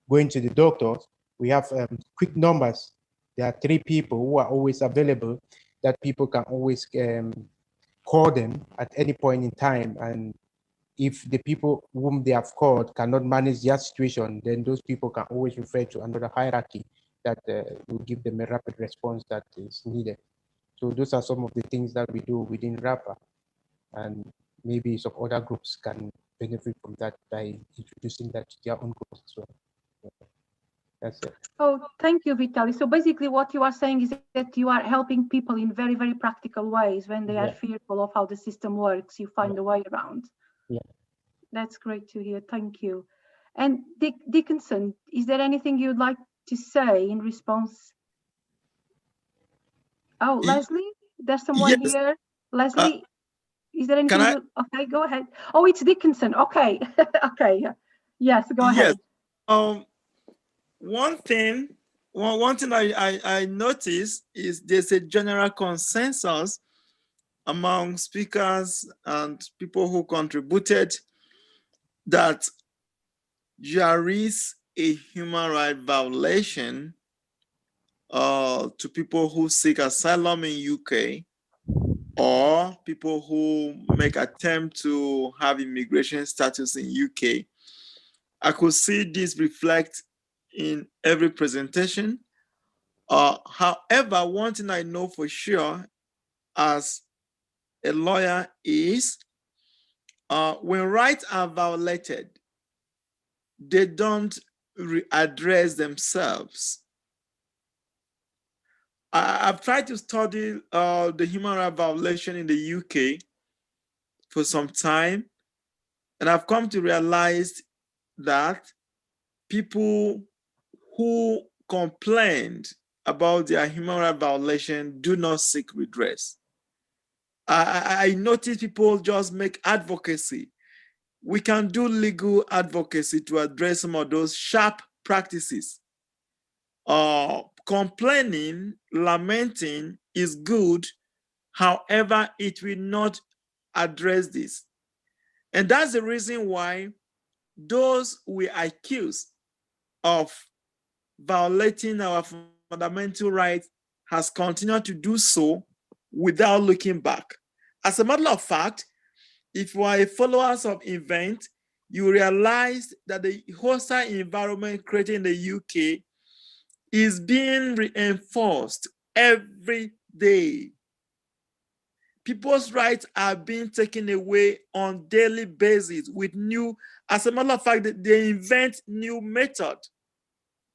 going to the doctor, we have quick numbers. There are 3 people who are always available that people can always call them at any point in time. And if the people whom they have called cannot manage their situation, then those people can always refer to another hierarchy that will give them a rapid response that is needed. So those are some of the things that we do within RAPAR, and maybe some other groups can benefit from that by introducing that to their own groups as well. That's it. Oh, thank you, Vitaly. So basically what you are saying is that you are helping people in very, very practical ways when they are fearful of how the system works. You find a way around. Yeah. That's great to hear. Thank you. And Dickson, is there anything you'd like to say in response? Oh, Leslie, there's someone here. Leslie, is there anything? Okay, go ahead. Oh, it's Dickson. Okay. Okay. Yes, go ahead. One thing I noticed is there's a general consensus among speakers and people who contributed that there is a human rights violation to people who seek asylum in UK, or people who make attempt to have immigration status in UK. I could see this reflect in every presentation. However, one thing I know for sure as a lawyer is when rights are violated, they don't readdress themselves. I've tried to study the human rights violation in the UK for some time, and I've come to realize that people who complained about their human rights violation do not seek redress. I notice people just make advocacy. We can do legal advocacy to address some of those sharp practices. Complaining, lamenting is good. However, it will not address this. And that's the reason why those we accuse of violating our fundamental rights has continued to do so without looking back. As a matter of fact, if you are followers of events, you realize that the hostile environment created in the UK is being reinforced every day. People's rights are being taken away on daily basis with new, as a matter of fact, they invent new methods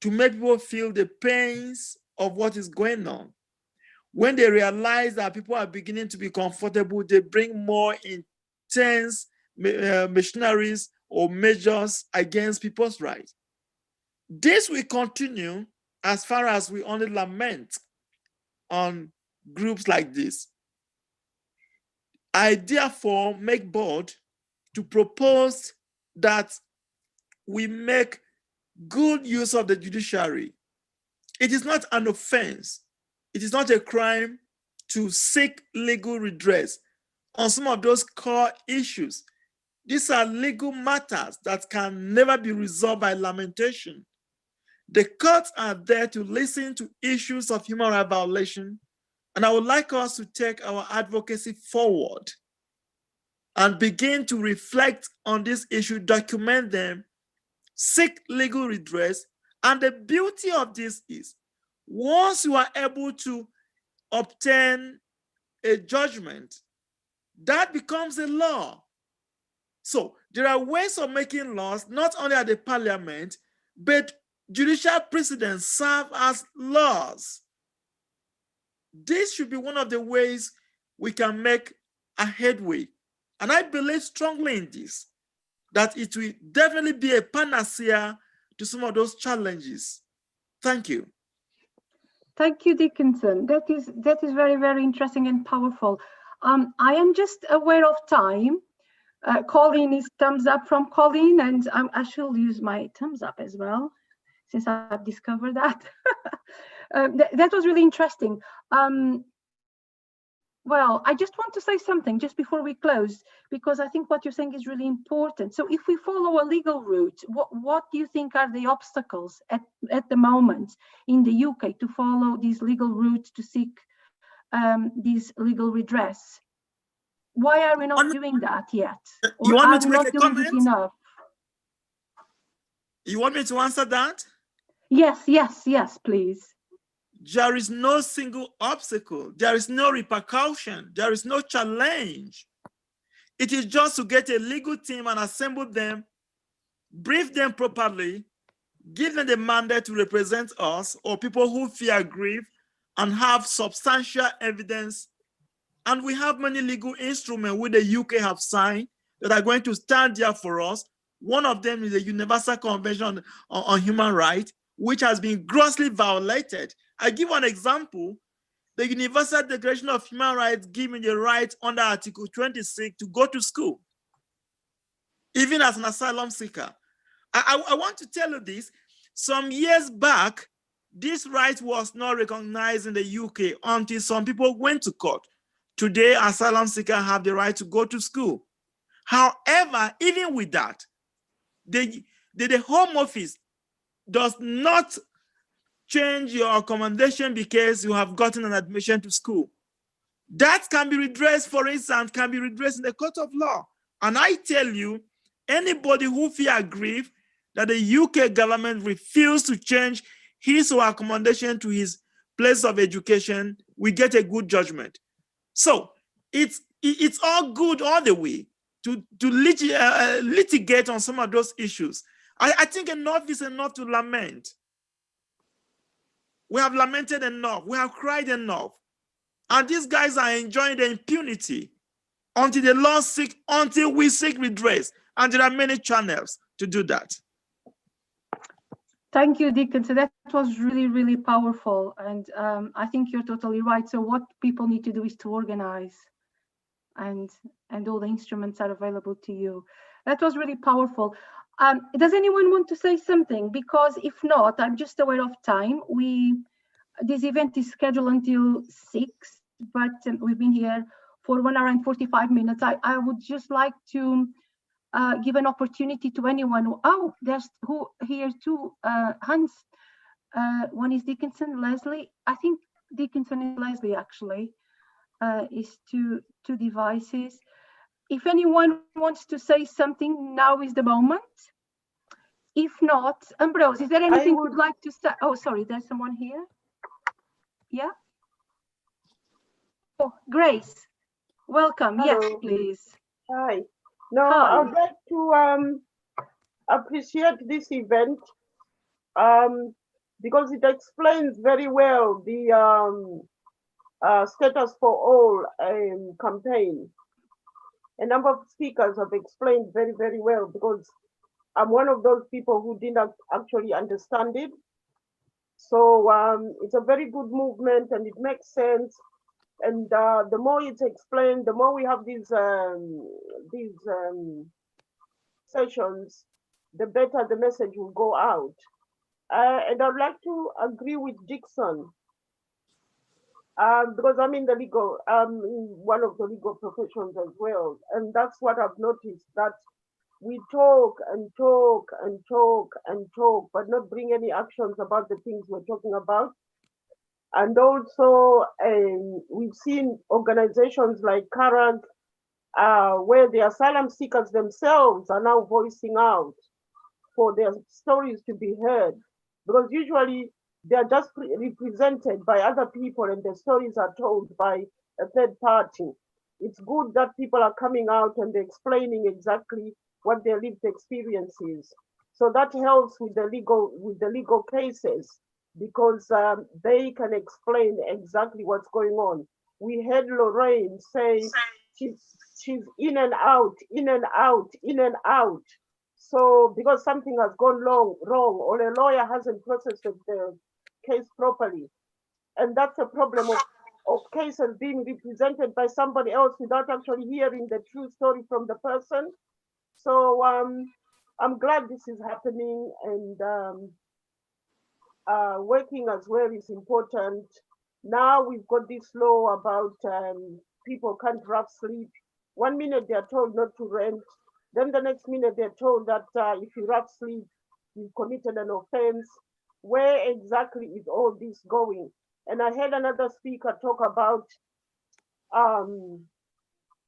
to make people feel the pains of what is going on. When they realize that people are beginning to be comfortable, they bring more intense machineries or measures against people's rights. This will continue as far as we only lament on groups like this. I therefore make bold to propose that we make good use of the judiciary. It is not an offense. It is not a crime to seek legal redress on some of those core issues. These are legal matters that can never be resolved by lamentation. The courts are there to listen to issues of human rights violation, and I would like us to take our advocacy forward and begin to reflect on this issue, document them, seek legal redress. And the beauty of this is, once you are able to obtain a judgment, that becomes a law. So there are ways of making laws, not only at the parliament, but judicial precedents serve as laws. This should be one of the ways we can make a headway. And I believe strongly in this, that it will definitely be a panacea to some of those challenges. Thank you. Thank you, Dickson. That is very, very interesting and powerful. I am just aware of time. Colleen is thumbs up from Colleen, and I shall use my thumbs up as well, since I've discovered that. That was really interesting. Well, I just want to say something just before we close, because I think what you're saying is really important. So if we follow a legal route, what do you think are the obstacles at the moment in the UK to follow these legal routes to seek this legal redress? Why are we not doing that yet? You want me to are we make not a doing comment? it enough? You want me to answer that? Yes, yes, yes, please. There is no single obstacle. There is no repercussion. There is no challenge. It is just to get a legal team and assemble them, brief them properly, give them the mandate to represent us or people who fear grief and have substantial evidence. And we have many legal instruments which the UK have signed that are going to stand there for us. One of them is the Universal Convention on Human Rights, which has been grossly violated. I give one example. The Universal Declaration of Human Rights gives me the right under Article 26 to go to school, even as an asylum seeker. I want to tell you this. Some years back, this right was not recognized in the UK until some people went to court. Today, asylum seekers have the right to go to school. However, even with that, the Home Office does not change your accommodation because you have gotten an admission to school. That can be redressed, for instance, can be redressed in the court of law. And I tell you, anybody who fears grief that the UK government refused to change his or her accommodation to his place of education, we get a good judgment. So it's all good all the way to litigate on some of those issues. I think enough is enough to lament. We have lamented enough. We have cried enough. And these guys are enjoying the impunity until the law until we seek redress. And there are many channels to do that. Thank you, Dickson. So that was really, really powerful. And I think you're totally right. So what people need to do is to organize, and all the instruments are available to you. That was really powerful. Does anyone want to say something? Because if not, I'm just aware of time. This event is scheduled until 6, but we've been here for 1 hour and 45 minutes. I would just like to give an opportunity to anyone. There's here two hands. One is Dickson, Leslie. I think Dickson is Leslie actually. Is two devices. If anyone wants to say something, now is the moment. If not, Ambrose, is there anything you'd like to say? Oh, sorry, there's someone here. Yeah. Oh, Grace, welcome. Hello. Yes, please. Hi. No, Hi. I'd like to appreciate this event. because it explains very well the Status for All campaign. A number of speakers have explained very, very well, because I'm one of those people who didn't actually understand it. So it's a very good movement and it makes sense. And the more it's explained, the more we have these sessions, the better the message will go out. And I'd like to agree with Dickson, because I'm in the legal, one of the legal professions as well. And that's what I've noticed, that we talk and talk and talk and talk, but not bring any actions about the things we're talking about. And also, we've seen organizations like CARAG, where the asylum seekers themselves are now voicing out for their stories to be heard, because usually they're just represented by other people and the stories are told by a third party. It's good that people are coming out and they're explaining exactly what their lived experience is. So that helps with the legal cases, because they can explain exactly what's going on. We heard Lorraine say she's in and out, in and out, in and out. So because something has gone wrong, or a lawyer hasn't processed the case properly. And that's a problem of cases being represented by somebody else without actually hearing the true story from the person. So I'm glad this is happening, and working as well is important. Now we've got this law about people can't rough sleep. 1 minute they're told not to rent, then the next minute they're told that if you rough sleep, you've committed an offense. Where exactly is all this going? And I heard another speaker talk about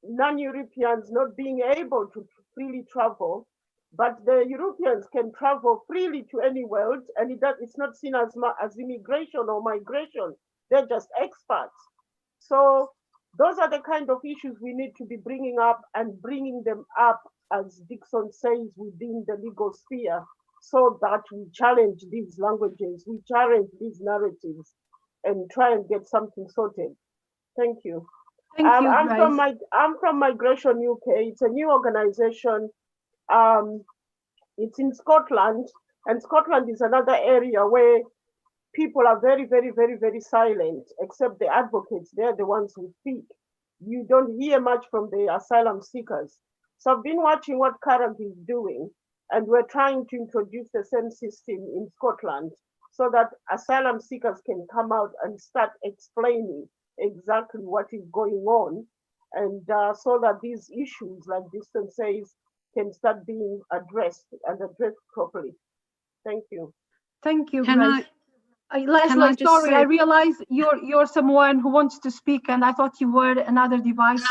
non-Europeans not being able to freely travel, but the Europeans can travel freely to any world, and it's not seen as immigration or migration. They're just expats. So those are the kind of issues we need to be bringing up, and bringing them up, as Dickson says, within the legal sphere, so that we challenge these languages, we challenge these narratives, and try and get something sorted. Thank you. Thank you, I'm from Migration UK. It's a new organization. It's in Scotland, and Scotland is another area where people are very, very, very, very silent, except the advocates. They're the ones who speak. You don't hear much from the asylum seekers. So I've been watching what CARAG is doing, and we're trying to introduce the same system in Scotland, so that asylum seekers can come out and start explaining exactly what is going on, and so that these issues, like Dickson says, can start being addressed and addressed properly. Thank you. Thank you, Can Leslie, sorry, say... I realize you're someone who wants to speak, and I thought you were another device.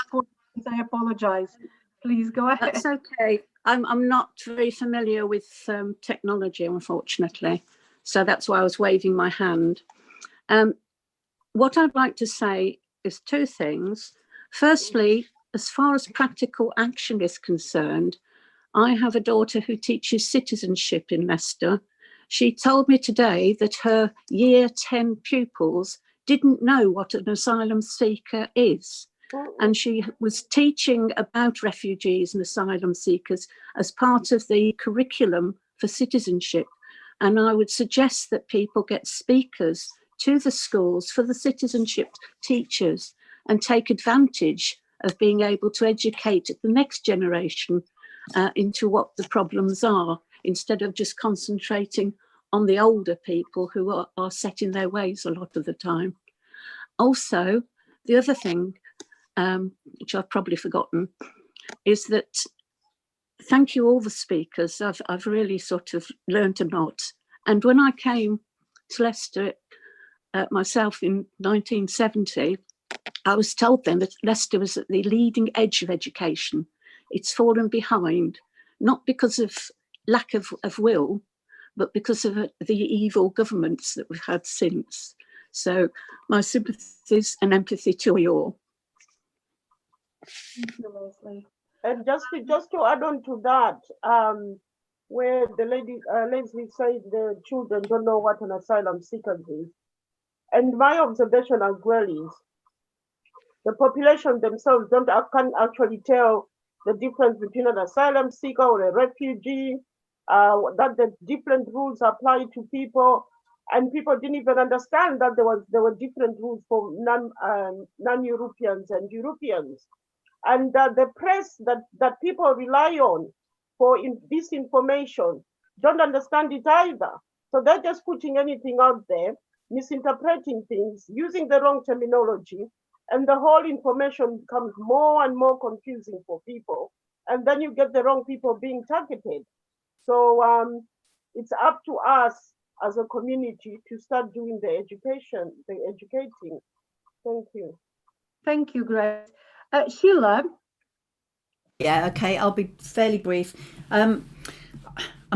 I apologize. Please go ahead. That's okay. I'm not very familiar with technology, unfortunately, so that's why I was waving my hand. What I'd like to say is two things. Firstly, as far as practical action is concerned, I have a daughter who teaches citizenship in Leicester. She told me today that her year 10 pupils didn't know what an asylum seeker is. And she was teaching about refugees and asylum seekers as part of the curriculum for citizenship. And I would suggest that people get speakers to the schools for the citizenship teachers and take advantage of being able to educate the next generation into what the problems are, instead of just concentrating on the older people who are set in their ways a lot of the time. Also, the other thing, which I've probably forgotten, is that thank you all the speakers. I've really sort of learned a lot. And when I came to Leicester myself in 1970, I was told then that Leicester was at the leading edge of education. It's fallen behind, not because of lack of will, but because of the evil governments that we've had since. So my sympathies and empathy to you all. Thank you, Leslie. And just to add on to that, where the lady Leslie said the children don't know what an asylum seeker is. And my observation as well is the population themselves can't actually tell the difference between an asylum seeker or a refugee, that the different rules apply to people, and people didn't even understand that there were different rules for non-Europeans and Europeans, and the press that people rely on for this information don't understand it either. So they're just putting anything out there, misinterpreting things, using the wrong terminology, and the whole information becomes more and more confusing for people. And then you get the wrong people being targeted. So it's up to us as a community to start doing the educating. Thank you. Thank you, Grace. Sheila? Yeah, okay, I'll be fairly brief. I'm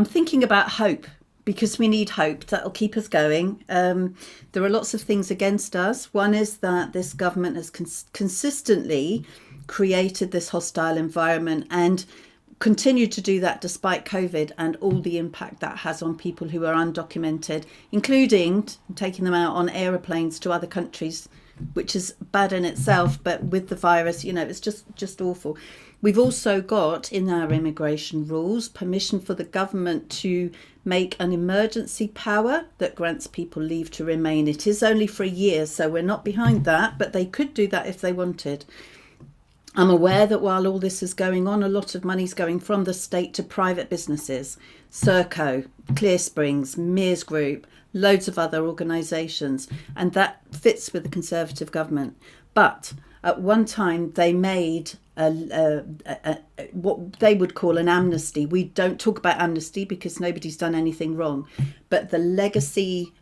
thinking about hope, because we need hope. That'll keep us going. There are lots of things against us. One is that this government has consistently created this hostile environment and continued to do that despite COVID and all the impact that has on people who are undocumented, including taking them out on aeroplanes to other countries, which is bad in itself, but with the virus, you know, it's just awful. We've also got in our immigration rules permission for the government to make an emergency power that grants people leave to remain. It is only for a year, so we're not behind that, but they could do that if they wanted. I'm aware that while all this is going on, a lot of money's going from the state to private businesses, Serco, Clear Springs, Mears Group, loads of other organisations, and that fits with the Conservative government. But at one time they made what they would call an amnesty. We don't talk about amnesty because nobody's done anything wrong, but the legacy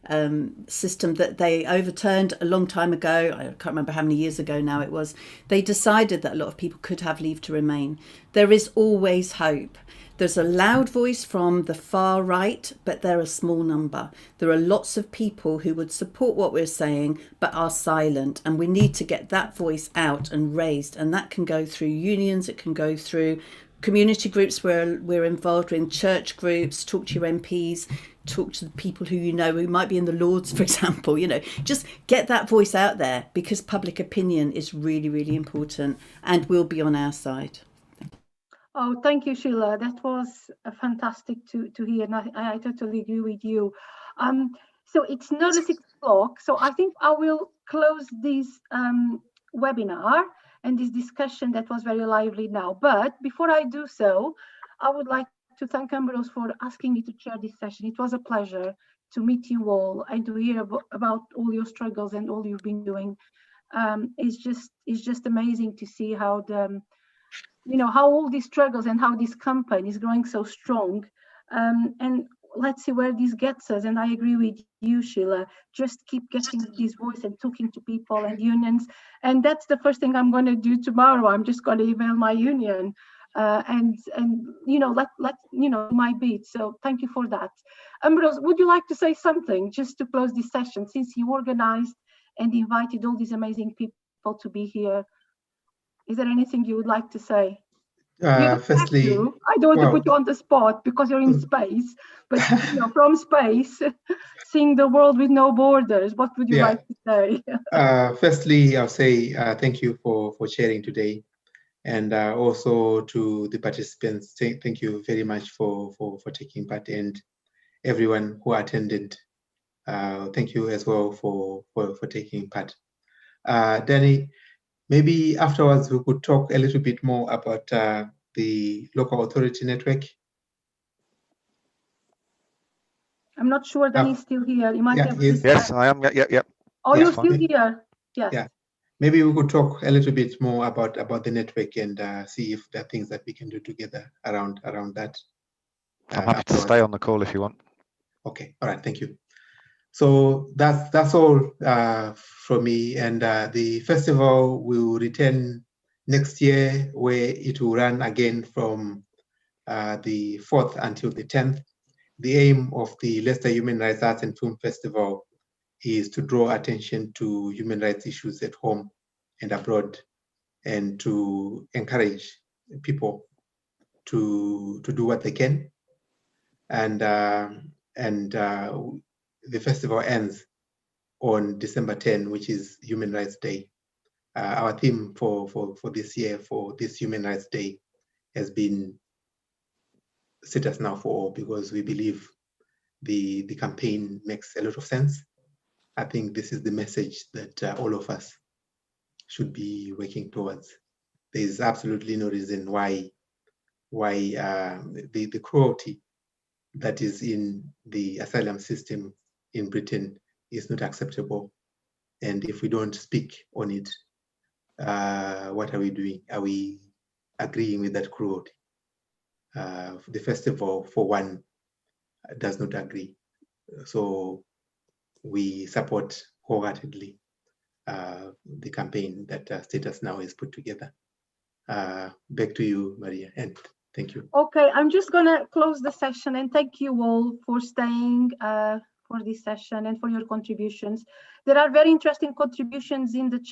system that they overturned a long time ago, I can't remember how many years ago now it was, they decided that a lot of people could have leave to remain. There is always hope. There's a loud voice from the far right, but they're a small number. There are lots of people who would support what we're saying, but are silent. And we need to get that voice out and raised. And that can go through unions. It can go through community groups where we're involved in, church groups, talk to your MPs, talk to the people who you know who might be in the Lords, for example, you know, just get that voice out there, because public opinion is really, really important and will be on our side. Oh, thank you, Sheila. That was fantastic to hear, and I totally agree with you. So it's nearly 6 o'clock, so I think I will close this webinar and this discussion that was very lively now. But before I do so, I would like to thank Ambrose for asking me to chair this session. It was a pleasure to meet you all and to hear about all your struggles and all you've been doing. It's just amazing to see how how all these struggles and how this company is growing so strong. And let's see where this gets us. And I agree with you, Sheila, just keep getting this voice and talking to people and unions. And that's the first thing I'm going to do tomorrow. I'm just going to email my union and let my bit. So thank you for that. Ambrose, would you like to say something just to close this session, since you organized and invited all these amazing people to be here? Is there anything you would like to say? Firstly, I don't want to put you on the spot because you're in space, but from space, seeing the world with no borders, what would you like to say? Firstly, I'll say thank you for sharing today, and also to the participants, thank you very much for taking part, and everyone who attended. Thank you as well for taking part. Danny, maybe afterwards we could talk a little bit more about the local authority network. I'm not sure that he's still here. You might have yes, I am. Yep. Oh, you're still here. Yes. Yeah. Maybe we could talk a little bit more about the network and see if there are things that we can do together around that. I'm happy to stay on the call if you want. Okay. All right. Thank you. So that's all from me. And the festival will return next year, where it will run again from the 4th until the 10th. The aim of the Leicester Human Rights Arts and Film Festival is to draw attention to human rights issues at home and abroad, and to encourage people to do what they can and the festival ends on December 10, which is Human Rights Day. Our theme for this year, for this Human Rights Day, has been Status Now for All, because we believe the campaign makes a lot of sense. I think this is the message that all of us should be working towards. There is absolutely no reason why the cruelty that is in the asylum system in Britain is not acceptable. And if we don't speak on it, what are we doing? Are we agreeing with that cruelty? The festival, for one, does not agree. So we support wholeheartedly the campaign that Status Now is put together. Back to you, Maria, and thank you. Okay, I'm just gonna close the session, and thank you all for staying for this session and for your contributions. There are very interesting contributions in the chat.